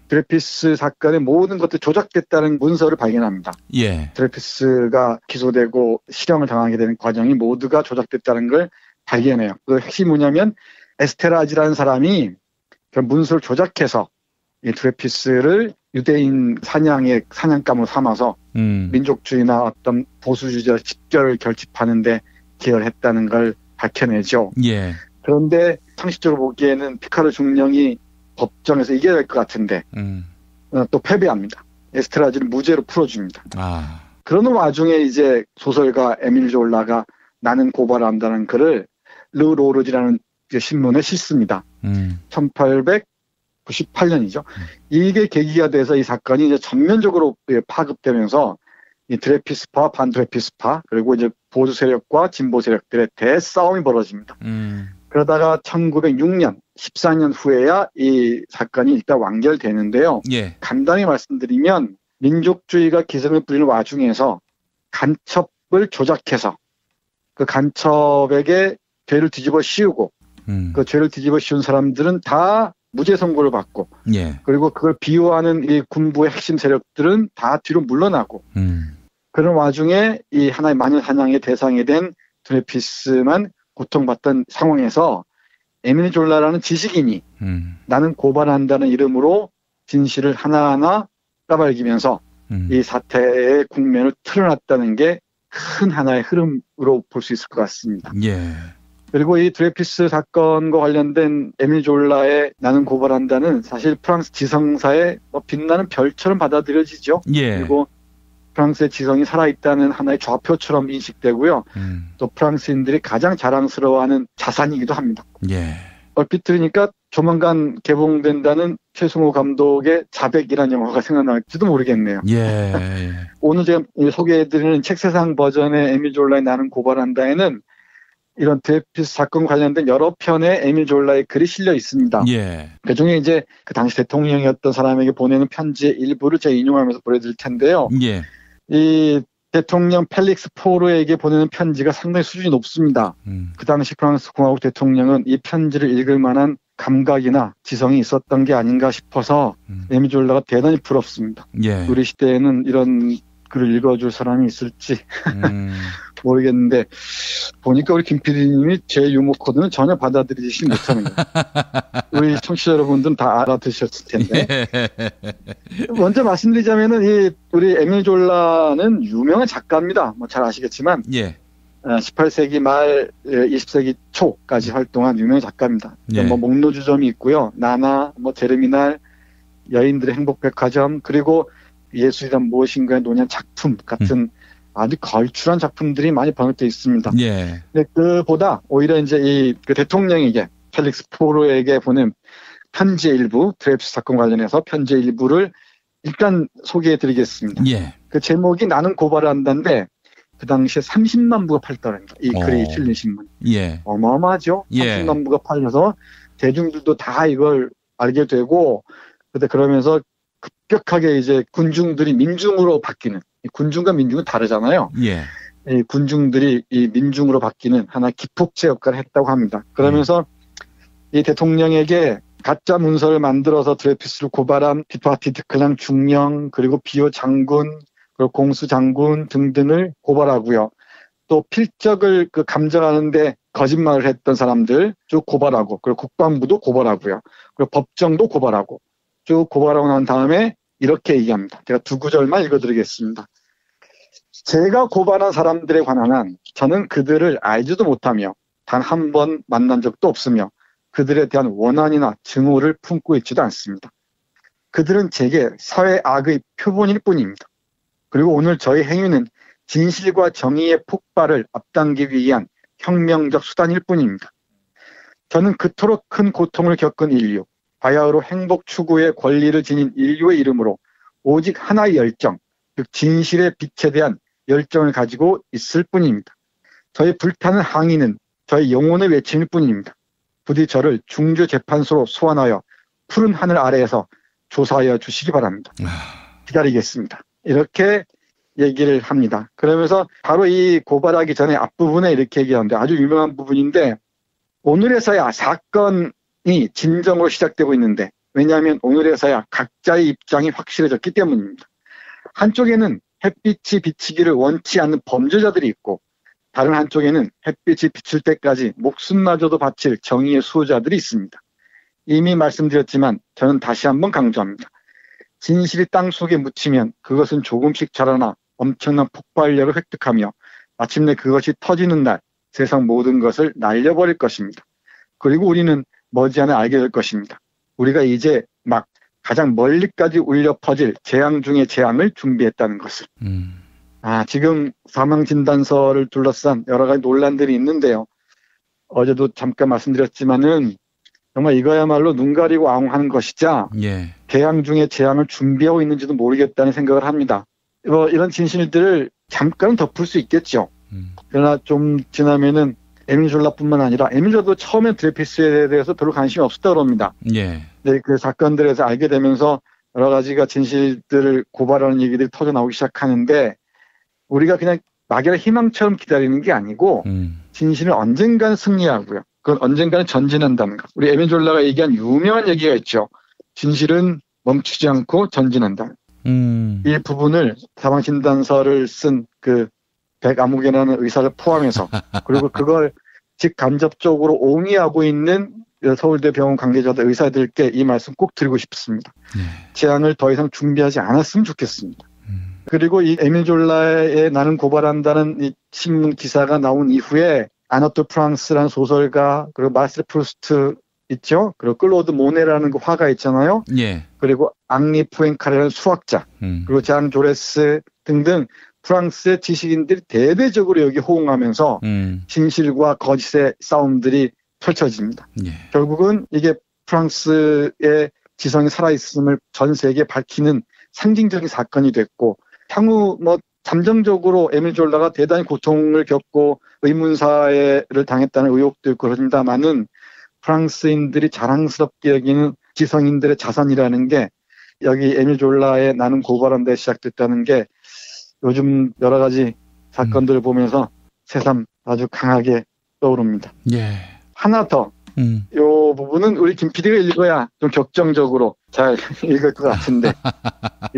Speaker 10: 드레피스 사건의 모든 것들이 조작됐다는 문서를 발견합니다.
Speaker 1: 예.
Speaker 10: 드레피스가 기소되고 실형을 당하게 되는 과정이 모두가 조작됐다는 걸 발견해요. 그 핵심이 뭐냐면 에스테라지라는 사람이 그 문서를 조작해서 이 드레피스를 유대인 사냥의 사냥감으로 삼아서 민족주의나 어떤 보수주의자 집결을 결집하는데 기여를 했다는 걸 밝혀내죠.
Speaker 1: 예.
Speaker 10: 그런데 상식적으로 보기에는 피카르 중령이 법정에서 이겨야 될 것 같은데 또 패배합니다. 에스테라지를 무죄로 풀어줍니다. 그러는 와중에 이제 소설가 에밀 졸라가 나는 고발한다는 글을 르 로르지라는 신문에 싣습니다. 1898년이죠. 이게 계기가 돼서 이 사건이 이제 전면적으로 파급되면서 이 드레피스파, 반드레피스파, 그리고 이제 보수 세력과 진보 세력들의 대싸움이 벌어집니다. 그러다가 1906년, 14년 후에야 이 사건이 일단 완결되는데요.
Speaker 1: 예.
Speaker 10: 간단히 말씀드리면 민족주의가 기승을 부리는 와중에서 간첩을 조작해서 그 간첩에게 죄를 뒤집어 씌우고 그 죄를 뒤집어 씌운 사람들은 다 무죄 선고를 받고
Speaker 1: 예.
Speaker 10: 그리고 그걸 비호하는 이 군부의 핵심 세력들은 다 뒤로 물러나고 그런 와중에 이 하나의 마녀 사냥의 대상이 된 드레피스만 고통받던 상황에서 에밀 졸라라는 지식인이 나는 고발한다는 이름으로 진실을 하나하나 까발기면서 이 사태의 국면을 틀어놨다는 게 큰 하나의 흐름으로 볼 수 있을 것 같습니다.
Speaker 1: 예.
Speaker 10: 그리고 이 드레피스 사건과 관련된 에밀 졸라의 나는 고발한다는 사실 프랑스 지성사의 빛나는 별처럼 받아들여지죠.
Speaker 1: 예.
Speaker 10: 그리고 프랑스의 지성이 살아있다는 하나의 좌표처럼 인식되고요. 또 프랑스인들이 가장 자랑스러워하는 자산이기도 합니다.
Speaker 1: 예.
Speaker 10: 얼핏 들으니까 조만간 개봉된다는 최승호 감독의 자백이라는 영화가 생각날지도 모르겠네요.
Speaker 1: 예.
Speaker 10: 오늘 제가 소개해드리는 책세상 버전의 에밀 졸라의 나는 고발한다에는 이런 드레피스 사건 관련된 여러 편의 에밀 졸라의 글이 실려 있습니다.
Speaker 1: 예.
Speaker 10: 그 중에 이제 그 당시 대통령이었던 사람에게 보내는 편지의 일부를 제가 인용하면서 보내드릴 텐데요.
Speaker 1: 예.
Speaker 10: 이 대통령 펠릭스 포로에게 보내는 편지가 상당히 수준이 높습니다. 그 당시 프랑스 공화국 대통령은 이 편지를 읽을 만한 감각이나 지성이 있었던 게 아닌가 싶어서 에밀 졸라가 대단히 부럽습니다.
Speaker 1: 예.
Speaker 10: 우리 시대에는 이런 글을 읽어줄 사람이 있을지 모르겠는데 보니까 우리 김 PD님이 제 유머 코드는 전혀 받아들이지 못하는 거예요. 우리 청취자 여러분들은 다 알아들으셨을 텐데. 먼저 말씀드리자면은 우리 에밀 졸라는 유명한 작가입니다. 뭐 잘 아시겠지만
Speaker 1: 예.
Speaker 10: 18세기 말 20세기 초까지 활동한 유명한 작가입니다.
Speaker 1: 예.
Speaker 10: 뭐 목노주점이 있고요. 나나, 뭐 제르미날, 여인들의 행복백화점, 그리고 예술이란 무엇인가에 논의한 작품 같은 아주 걸출한 작품들이 많이 번역되어 있습니다.
Speaker 1: 예.
Speaker 10: 근데 그보다 오히려 이제 그 대통령에게 펠릭스 포로에게 보낸 편지의 일부, 드레이프스 사건 관련해서 편지의 일부를 일단 소개해드리겠습니다.
Speaker 1: 예.
Speaker 10: 그 제목이 나는 고발을 한다인데 그 당시에 30만 부가 팔더랍니다. 이 글이 실린 신문.
Speaker 1: 예.
Speaker 10: 어마어마하죠.
Speaker 1: 예.
Speaker 10: 30만 부가 팔려서 대중들도 다 이걸 알게 되고 그러면서 급격하게 이제 군중들이 민중으로 바뀌는, 군중과 민중은 다르잖아요.
Speaker 1: 예.
Speaker 10: 이 군중들이 이 민중으로 바뀌는 하나 기폭제 역할을 했다고 합니다. 그러면서 이 대통령에게 가짜 문서를 만들어서 드레피스를 고발한 비파티 드클랑 중령, 그리고 비오 장군, 그리고 공수 장군 등등을 고발하고요. 또 필적을 감정하는데 거짓말을 했던 사람들 쭉 고발하고, 그리고 국방부도 고발하고요. 그리고 법정도 고발하고, 쭉 고발하고 난 다음에 이렇게 얘기합니다. 제가 두 구절만 읽어드리겠습니다. 제가 고발한 사람들에 관한 한 저는 그들을 알지도 못하며 단 한 번 만난 적도 없으며 그들에 대한 원한이나 증오를 품고 있지도 않습니다. 그들은 제게 사회 악의 표본일 뿐입니다. 그리고 오늘 저희 행위는 진실과 정의의 폭발을 앞당기기 위한 혁명적 수단일 뿐입니다. 저는 그토록 큰 고통을 겪은 인류, 바야흐로 행복 추구의 권리를 지닌 인류의 이름으로 오직 하나의 열정, 즉 진실의 빛에 대한 열정을 가지고 있을 뿐입니다. 저의 불타는 항의는 저의 영혼의 외침일 뿐입니다. 부디 저를 중주재판소로 소환하여 푸른 하늘 아래에서 조사하여 주시기 바랍니다. 기다리겠습니다. 이렇게 얘기를 합니다. 그러면서 바로 이 고발하기 전에 앞부분에 이렇게 얘기하는데 아주 유명한 부분인데 오늘에서야 사건이 진정으로 시작되고 있는데 왜냐하면 오늘에서야 각자의 입장이 확실해졌기 때문입니다. 한쪽에는 햇빛이 비치기를 원치 않는 범죄자들이 있고 다른 한쪽에는 햇빛이 비칠 때까지 목숨마저도 바칠 정의의 수호자들이 있습니다. 이미 말씀드렸지만 저는 다시 한번 강조합니다. 진실이 땅속에 묻히면 그것은 조금씩 자라나 엄청난 폭발력을 획득하며 마침내 그것이 터지는 날 세상 모든 것을 날려버릴 것입니다. 그리고 우리는 머지않아 알게 될 것입니다. 우리가 이제 막 가장 멀리까지 울려 퍼질 재앙 중의 재앙을 준비했다는 것을. 지금 사망진단서를 둘러싼 여러 가지 논란들이 있는데요. 어제도 잠깐 말씀드렸지만은 정말 이거야말로 눈 가리고 아웅하는 것이자
Speaker 1: 예.
Speaker 10: 재앙 중에 재앙을 준비하고 있는지도 모르겠다는 생각을 합니다. 이런 진실들을 잠깐 덮을 수 있겠죠. 그러나 좀 지나면은 에밀 졸라뿐만 아니라 에밀 졸라도 처음엔 드레피스에 대해서 별로 관심이 없었다고 합니다.
Speaker 1: 예.
Speaker 10: 네, 그 사건들에서 알게 되면서 여러 가지가 진실들을 고발하는 얘기들이 터져 나오기 시작하는데 우리가 그냥 막연한 희망처럼 기다리는 게 아니고 진실은 언젠가는 승리하고요. 그건 언젠가는 전진한다는 것. 우리 에밀 졸라가 얘기한 유명한 얘기가 있죠. 진실은 멈추지 않고 전진한다. 이 부분을 사망진단서를 쓴 그 백아무개라는 의사를 포함해서 그리고 그걸 직간접적으로 옹이하고 있는 서울대 병원 관계자들 의사들께 이 말씀 꼭 드리고 싶습니다. 재앙을 더 이상 준비하지 않았으면 좋겠습니다. 그리고 이 에밀 졸라의 나는 고발한다는 이 신문 기사가 나온 이후에 아너트 프랑스라는 소설가 그리고 마르셀 프루스트 있죠. 그리고 클로드 모네라는 그 화가 있잖아요.
Speaker 1: 예.
Speaker 10: 그리고 앙리 포엔카레라는 수학자 그리고 장 조레스 등등 프랑스의 지식인들이 대대적으로 여기 호응하면서 진실과 거짓의 싸움들이 펼쳐집니다.
Speaker 1: 예.
Speaker 10: 결국은 이게 프랑스의 지성이 살아있음을 전 세계에 밝히는 상징적인 사건이 됐고, 향후 잠정적으로 에밀 졸라가 대단히 고통을 겪고 의문사회를 당했다는 의혹도 있고 그런다마는 프랑스인들이 자랑스럽게 여기는 지성인들의 자산이라는 게 여기 에밀 졸라의 나는 고발한다에 시작됐다는 게 요즘 여러 가지 사건들을 보면서 새삼 아주 강하게 떠오릅니다.
Speaker 1: 예. 하나
Speaker 10: 더. 요 부분은 우리 김 PD가 읽어야 좀 격정적으로 잘 읽을 것 같은데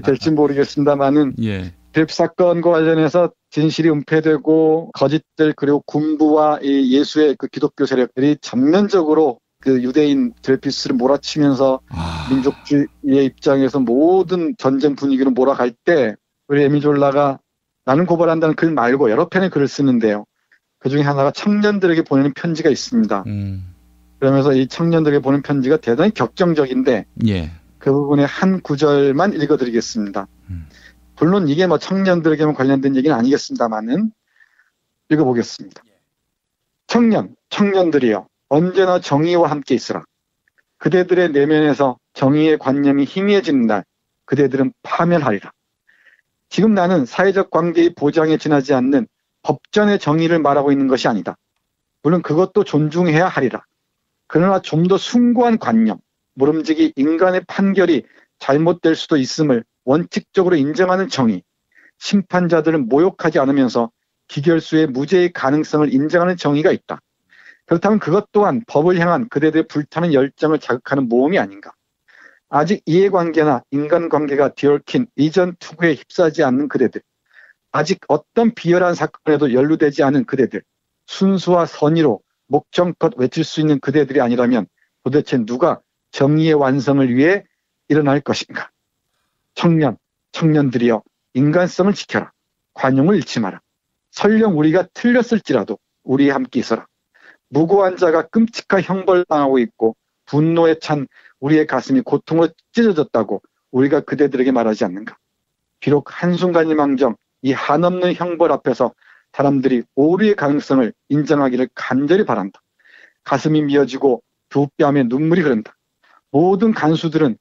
Speaker 10: 될지 모르겠습니다만은 드랩 사건과 관련해서 진실이 은폐되고 거짓들 그리고 군부와 이 예수의 그 기독교 세력들이 전면적으로 그 유대인 드레피스를 몰아치면서 민족주의의 입장에서 모든 전쟁 분위기로 몰아갈 때 우리 에밀 졸라가 나는 고발한다는 글 말고 여러 편의 글을 쓰는데요. 그 중에 하나가 청년들에게 보내는 편지가 있습니다. 그러면서 이 청년들에게 보낸 편지가 대단히 격정적인데 그 부분의 한 구절만 읽어드리겠습니다. 물론 이게 청년들에게만 관련된 얘기는 아니겠습니다만은 읽어보겠습니다. 청년들이여 언제나 정의와 함께 있으라. 그대들의 내면에서 정의의 관념이 희미해지는 날 그대들은 파멸하리라. 지금 나는 사회적 관계의 보장에 지나지 않는 법전의 정의를 말하고 있는 것이 아니다. 물론 그것도 존중해야 하리라. 그러나 좀 더 숭고한 관념, 모름지기 인간의 판결이 잘못될 수도 있음을 원칙적으로 인정하는 정의, 심판자들을 모욕하지 않으면서 기결수의 무죄의 가능성을 인정하는 정의가 있다. 그렇다면 그것 또한 법을 향한 그대들의 불타는 열정을 자극하는 모험이 아닌가. 아직 이해관계나 인간관계가 뒤얽힌 이전 투구에 휩싸지 않는 그대들, 아직 어떤 비열한 사건에도 연루되지 않은 그대들, 순수와 선의로 목청껏 외칠 수 있는 그대들이 아니라면 도대체 누가 정의의 완성을 위해 일어날 것인가. 청년들이여 인간성을 지켜라. 관용을 잃지 마라. 설령 우리가 틀렸을지라도 우리에 함께 있어라. 무고한 자가 끔찍한 형벌을 당하고 있고 분노에 찬 우리의 가슴이 고통으로 찢어졌다고 우리가 그대들에게 말하지 않는가. 비록 한순간이망정 이 한없는 형벌 앞에서 사람들이 오류의 가능성을 인정하기를 간절히 바란다. 가슴이 미어지고 두 뺨에 눈물이 흐른다. 모든 간수들은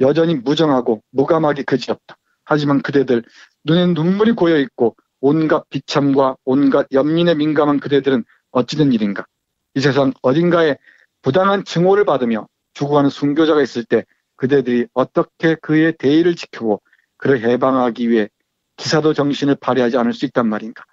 Speaker 10: 여전히 무정하고 무감하기 그지없다. 하지만 그대들 눈에 눈물이 고여있고 온갖 비참과 온갖 연민에 민감한 그대들은 어찌된 일인가. 이 세상 어딘가에 부당한 증오를 받으며 죽어가는 순교자가 있을 때 그대들이 어떻게 그의 대의를 지키고 그를 해방하기 위해 기사도 정신을 발휘하지 않을 수 있단 말인가.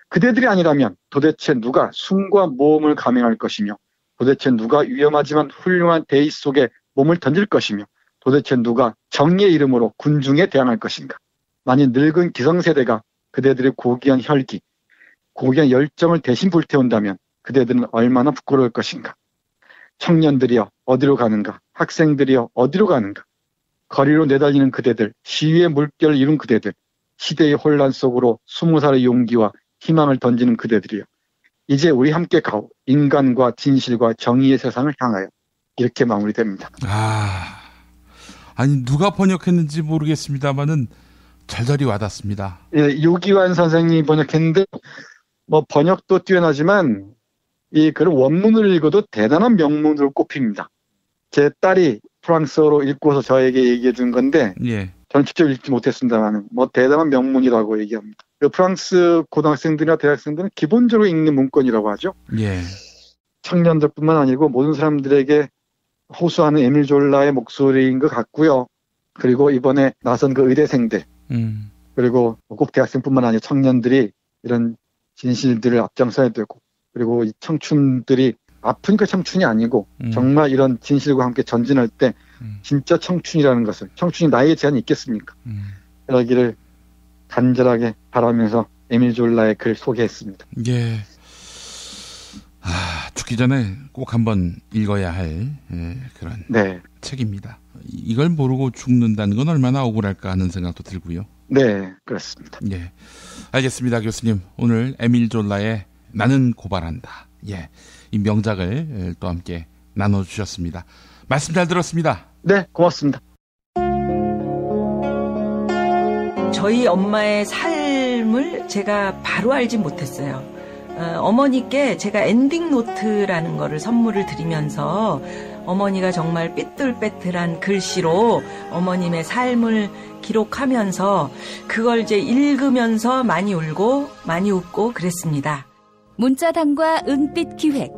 Speaker 10: 그대들이 아니라면 도대체 누가 숭고한 모험을 감행할 것이며 도대체 누가 위험하지만 훌륭한 대의 속에 몸을 던질 것이며 도대체 누가 정의의 이름으로 군중에 대항할 것인가. 만일 늙은 기성세대가 그대들의 고귀한 혈기, 고귀한 열정을 대신 불태운다면 그대들은 얼마나 부끄러울 것인가. 청년들이여 어디로 가는가. 학생들이여 어디로 가는가. 거리로 내달리는 그대들, 시위의 물결을 이룬 그대들, 시대의 혼란 속으로 20살의 용기와 희망을 던지는 그대들이여. 이제 우리 함께 가오. 인간과 진실과 정의의 세상을 향하여. 이렇게 마무리됩니다.
Speaker 1: 아니 누가 번역했는지 모르겠습니다만은 절절히 와닿습니다.
Speaker 10: 예, 유기환 선생님이 번역했는데 번역도 뛰어나지만 이 글을 원문을 읽어도 대단한 명문으로 꼽힙니다. 제 딸이 프랑스어로 읽고서 저에게 얘기해 준 건데 저는 직접 읽지 못했습니다만 대단한 명문이라고 얘기합니다. 그 프랑스 고등학생들이나 대학생들은 기본적으로 읽는 문건이라고 하죠. 청년들뿐만 아니고 모든 사람들에게 호소하는 에밀 졸라의 목소리인 것 같고요. 그리고 이번에 나선 그 의대생들 그리고 꼭 대학생뿐만 아니라 청년들이 이런 진실들을 앞장서야 되고 그리고 이 청춘들이 아프니까 청춘이 아니고 정말 이런 진실과 함께 전진할 때 진짜 청춘이라는 것을 청춘이 나이에 제한이 있겠습니까? 그러기를 간절하게 바라면서 에밀 졸라의 글 소개했습니다.
Speaker 1: 예. 죽기 전에 꼭 한번 읽어야 할 그런 책입니다. 이걸 모르고 죽는다는 건 얼마나 억울할까 하는 생각도 들고요.
Speaker 10: 네, 그렇습니다.
Speaker 1: 예, 알겠습니다, 교수님. 오늘 에밀 졸라의 나는 고발한다. 이 명작을 또 함께 나눠주셨습니다. 말씀 잘 들었습니다.
Speaker 10: 네, 고맙습니다.
Speaker 11: 저희 엄마의 삶을 제가 바로 알지 못했어요. 어머니께 제가 엔딩 노트라는 거를 선물을 드리면서 어머니가 정말 삐뚤빼뚤한 글씨로 어머님의 삶을 기록하면서 그걸 이제 읽으면서 많이 울고 많이 웃고 그랬습니다.
Speaker 7: 문자당과 은빛 기획,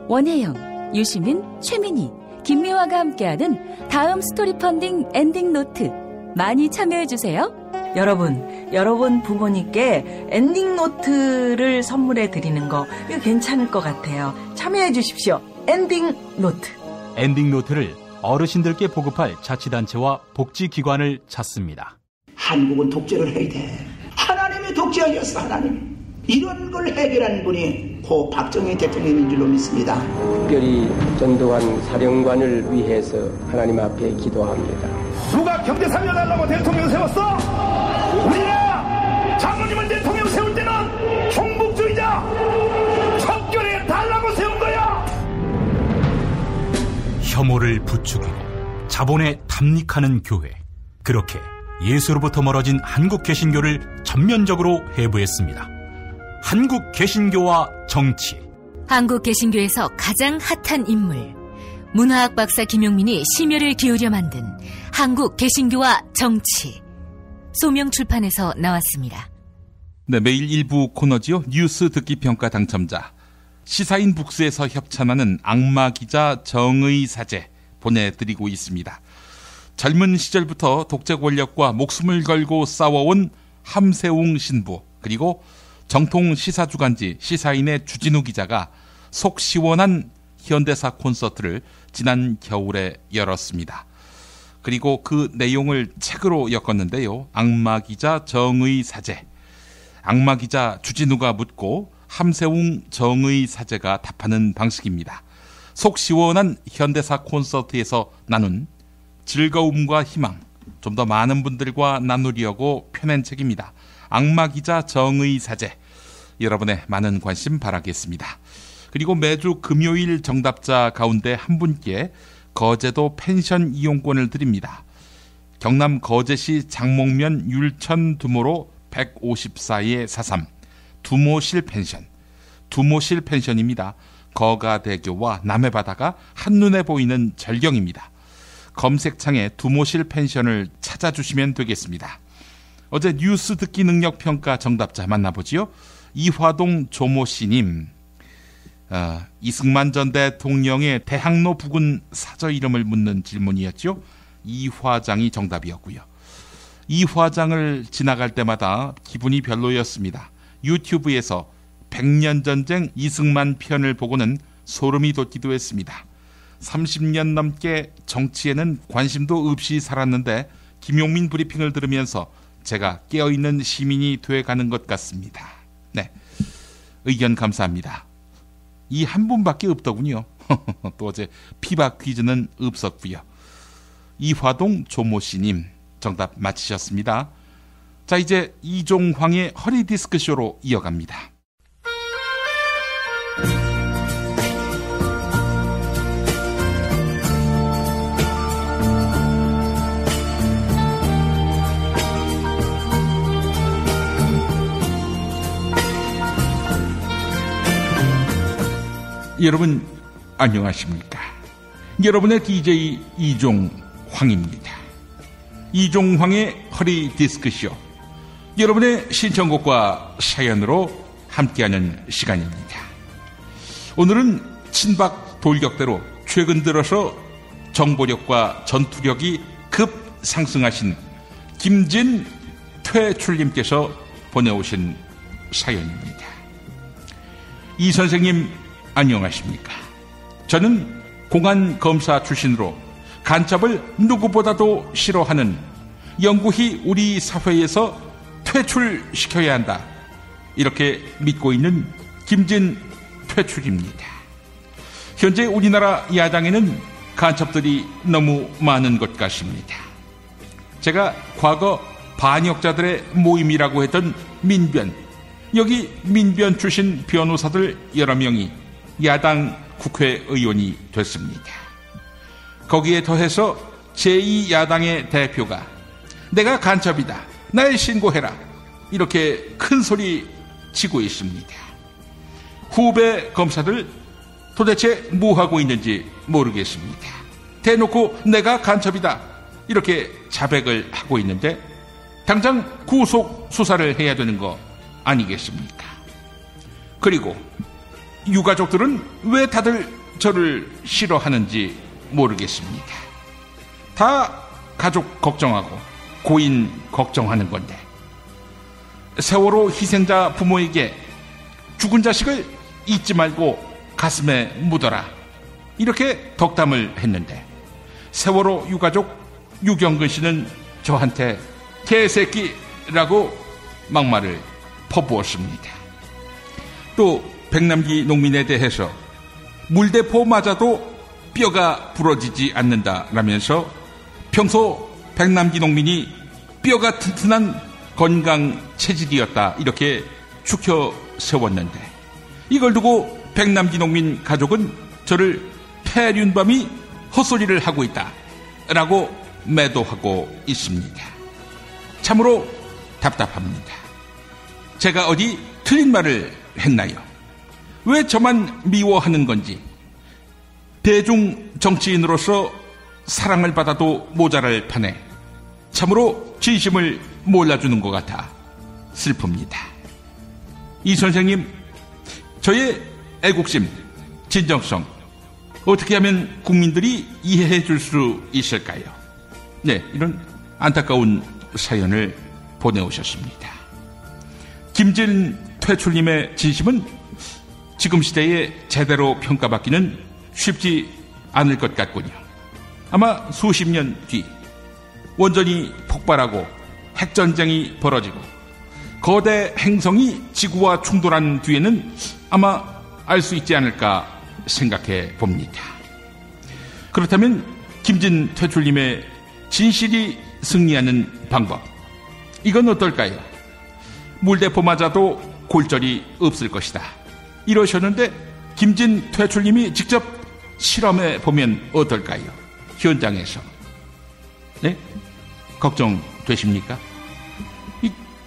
Speaker 7: 원혜영, 유시민, 최민희, 김미화가 함께하는 다음 스토리 펀딩 엔딩 노트 많이 참여해주세요.
Speaker 11: 여러분 부모님께 엔딩 노트를 선물해 드리는 거 이거 괜찮을 것 같아요. 참여해 주십시오. 엔딩 노트.
Speaker 23: 엔딩 노트를 어르신들께 보급할 자치단체와 복지기관을 찾습니다.
Speaker 8: 한국은 독재를 해야 돼. 하나님의 독재 아니었어, 하나님. 이런 걸 해결하는 분이 고 박정희 대통령인 줄로 믿습니다.
Speaker 12: 특별히 전두환 사령관을 위해서 하나님 앞에 기도합니다.
Speaker 8: 누가 경제 살려달라고 대통령 세웠어? 우리가 장로님을 대통령 세울 때는 종북주의자 척결해 달라고 세운 거야.
Speaker 23: 혐오를 부추기고 자본에 탐닉하는 교회. 그렇게 예수로부터 멀어진 한국 개신교를 전면적으로 해부했습니다. 한국 개신교와 정치.
Speaker 13: 한국 개신교에서 가장 핫한 인물, 문화학 박사 김용민이 심혈을 기울여 만든 한국 개신교와 정치. 소명출판에서 나왔습니다.
Speaker 1: 네, 매일 일부 코너지요. 뉴스 듣기 평가 당첨자. 시사인 북스에서 협찬하는 악마 기자 정의 사제 보내드리고 있습니다. 젊은 시절부터 독재 권력과 목숨을 걸고 싸워온 함세웅 신부, 그리고 정통 시사주간지 시사인의 주진우 기자가 속 시원한 현대사 콘서트를 지난 겨울에 열었습니다. 그리고 그 내용을 책으로 엮었는데요. 악마 기자 정의 사제. 악마 기자 주진우가 묻고 함세웅 정의 사제가 답하는 방식입니다. 속 시원한 현대사 콘서트에서 나눈 즐거움과 희망, 좀 더 많은 분들과 나누려고 펴낸 책입니다. 악마 기자 정의 사제. 여러분의 많은 관심 바라겠습니다. 그리고 매주 금요일 정답자 가운데 한 분께 거제도 펜션 이용권을 드립니다. 경남 거제시 장목면 율천 두모로 154-43 두모실 펜션. 두모실 펜션입니다. 거가대교와 남해바다가 한눈에 보이는 절경입니다. 검색창에 두모실 펜션을 찾아주시면 되겠습니다. 어제 뉴스 듣기 능력 평가 정답자 만나보지요. 이화동 조모씨님. 이승만 전 대통령의 대학로 부근 사저 이름을 묻는 질문이었죠. 이화장이 정답이었고요. 이화장을 지나갈 때마다 기분이 별로였습니다. 유튜브에서 100년 전쟁 이승만 편을 보고는 소름이 돋기도 했습니다. 30년 넘게 정치에는 관심도 없이 살았는데 김용민 브리핑을 들으면서 제가 깨어있는 시민이 돼가는 것 같습니다. 네, 의견 감사합니다. 이 한 분밖에 없더군요. 또 어제 피박 퀴즈는 없었고요. 이화동 조모씨님 정답 맞히셨습니다. 자, 이제 이종황의 허리 디스크쇼로 이어갑니다. 여러분 안녕하십니까? 여러분의 DJ 이종황입니다. 이종황의 허리 디스크쇼. 여러분의 신청곡과 사연으로 함께하는 시간입니다. 오늘은 친박 돌격대로 최근 들어서 정보력과 전투력이 급 상승하신 김진 퇴출님께서 보내오신 사연입니다. 이 선생님 안녕하십니까? 저는 공안검사 출신으로 간첩을 누구보다도 싫어하는 영구히 우리 사회에서 퇴출시켜야 한다, 이렇게 믿고 있는 김진 퇴출입니다. 현재 우리나라 야당에는 간첩들이 너무 많은 것 같습니다. 제가 과거 반역자들의 모임이라고 했던 민변, 여기 민변 출신 변호사들 여러 명이 야당 국회의원이 됐습니다. 거기에 더해서 제2야당의 대표가 내가 간첩이다, 날 신고해라, 이렇게 큰 소리 치고 있습니다. 후배 검사들 도대체 뭐하고 있는지 모르겠습니다. 대놓고 내가 간첩이다 이렇게 자백을 하고 있는데 당장 구속 수사를 해야 되는 거 아니겠습니까? 그리고 유가족들은 왜 다들 저를 싫어하는지 모르겠습니다. 다 가족 걱정하고 고인 걱정하는 건데 세월호 희생자 부모에게 죽은 자식을 잊지 말고 가슴에 묻어라 이렇게 덕담을 했는데 세월호 유가족 유경근 씨는 저한테 개새끼라고 막말을 퍼부었습니다. 또 백남기 농민에 대해서 물대포 맞아도 뼈가 부러지지 않는다라면서 평소 백남기 농민이 뼈가 튼튼한 건강 체질이었다 이렇게 추켜 세웠는데 이걸 두고 백남기 농민 가족은 저를 폐륜범이 헛소리를 하고 있다라고 매도하고 있습니다. 참으로 답답합니다. 제가 어디 틀린 말을 했나요? 왜 저만 미워하는 건지 대중 정치인으로서 사랑을 받아도 모자랄 판에 참으로 진심을 몰라주는 것 같아 슬픕니다. 이 선생님, 저의 애국심, 진정성 어떻게 하면 국민들이 이해해 줄 수 있을까요? 네, 이런 안타까운 사연을 보내오셨습니다. 김진 퇴출님의 진심은 지금 시대에 제대로 평가받기는 쉽지 않을 것 같군요. 아마 수십 년 뒤 원전이 폭발하고 핵전쟁이 벌어지고 거대 행성이 지구와 충돌한 뒤에는 아마 알 수 있지 않을까 생각해 봅니다. 그렇다면 김진 퇴출님의 진실이 승리하는 방법, 이건 어떨까요? 물대포 맞아도 골절이 없을 것이다 이러셨는데 김진 퇴출님이 직접 실험해 보면 어떨까요? 현장에서. 네? 걱정되십니까?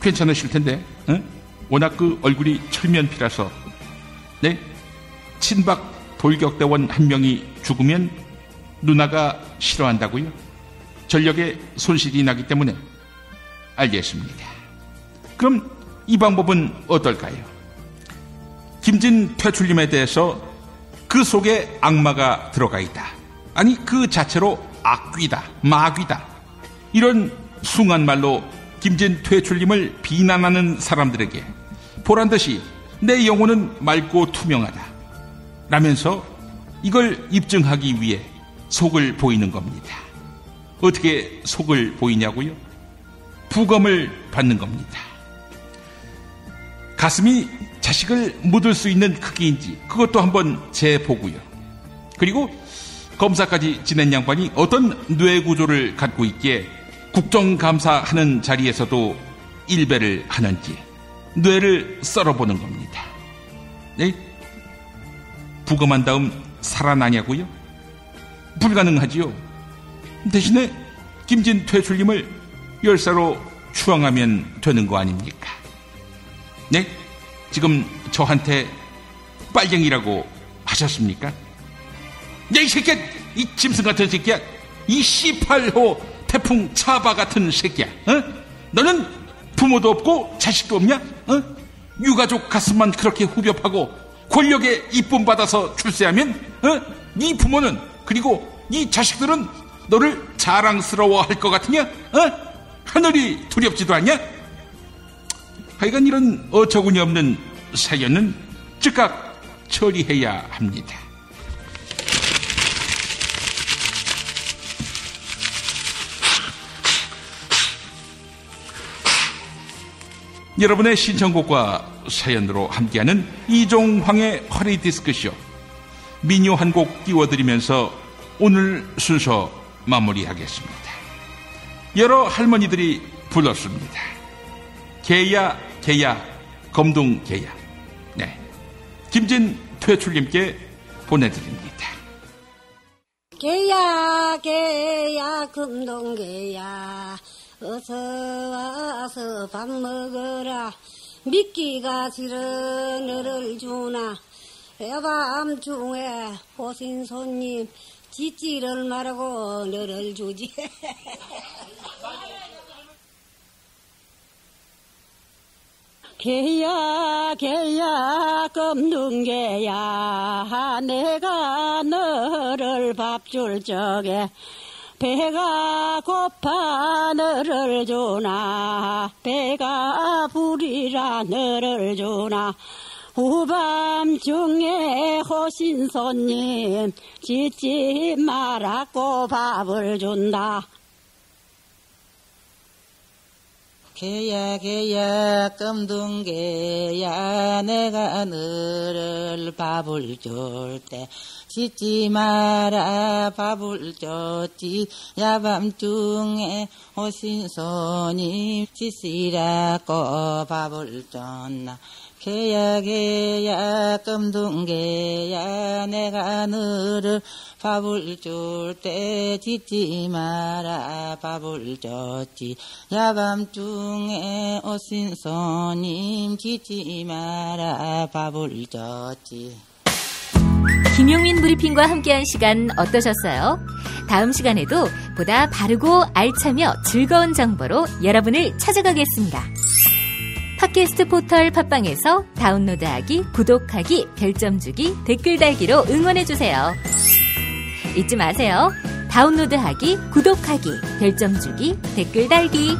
Speaker 1: 괜찮으실 텐데, 응? 워낙 그 얼굴이 철면피라서. 네? 친박 돌격대원 한 명이 죽으면 누나가 싫어한다고요? 전력에 손실이 나기 때문에. 알겠습니다. 그럼 이 방법은 어떨까요? 김진 퇴출님에 대해서 그 속에 악마가 들어가 있다, 아니 그 자체로 악귀다, 마귀다, 이런 숭한 말로 김진 퇴출님을 비난하는 사람들에게 보란듯이 내 영혼은 맑고 투명하다 라면서 이걸 입증하기 위해 속을 보이는 겁니다. 어떻게 속을 보이냐고요? 부검을 받는 겁니다. 가슴이 자식을 묻을 수 있는 크기인지 그것도 한번 재보고요. 그리고 검사까지 지낸 양반이 어떤 뇌구조를 갖고 있기에 국정감사하는 자리에서도 일배를 하는지 뇌를 썰어보는 겁니다. 네? 부검한 다음 살아나냐고요? 불가능하지요. 대신에 김진 퇴출님을 열사로 추앙하면 되는 거 아닙니까? 네? 지금 저한테 빨갱이라고 하셨습니까? 야, 이 새끼야! 이 짐승 같은 새끼야! 이 18호 태풍 차바 같은 새끼야! 어? 너는 부모도 없고 자식도 없냐? 어? 유가족 가슴만 그렇게 후벼파고 권력에 이쁨 받아서 출세하면 네 부모는 그리고 네 자식들은 너를 자랑스러워할 것 같으냐? 하늘이 두렵지도 않냐? 하여간 이런 어처구니 없는 사연은 즉각 처리해야 합니다. 여러분의 신청곡과 사연으로 함께하는 이종황의 허리디스크쇼, 민요 한 곡 띄워드리면서 오늘 순서 마무리하겠습니다. 여러 할머니들이 불렀습니다. 개야 개야 검둥 개야. 네, 김진 퇴출님께 보내드립니다.
Speaker 6: 개야 개야 검둥 개야 어서 와서 밥 먹어라. 미끼가 싫어 너를 주나 해밤중에 오신 손님 짓지를 말하고 너를 주지. 개야 개야 검둥개야 내가 너를 밥 줄 적에 배가 고파 너를 주나 배가 부리라 너를 주나 후밤중에 오신 손님 짓지 말라고 밥을 준다.
Speaker 14: 개야 개야 검둥개야 내가 너를 밥을 줄 때 짓지 마라 밥을 줬지 야밤중에 오신 손님 짓으라고 밥을 줬나 개야 개야 검둥개야 내가 너를 밥을 줄 때 짓지 마라 밥을 줬지 야밤중에 오신 손님 짓지 마라 밥을 줬지.
Speaker 13: 김용민 브리핑과 함께한 시간 어떠셨어요? 다음 시간에도 보다 바르고 알차며 즐거운 정보로 여러분을 찾아가겠습니다. 팟캐스트 포털 팟빵에서 다운로드하기, 구독하기, 별점 주기, 댓글 달기로 응원해주세요. 잊지 마세요. 다운로드하기, 구독하기, 별점 주기, 댓글 달기.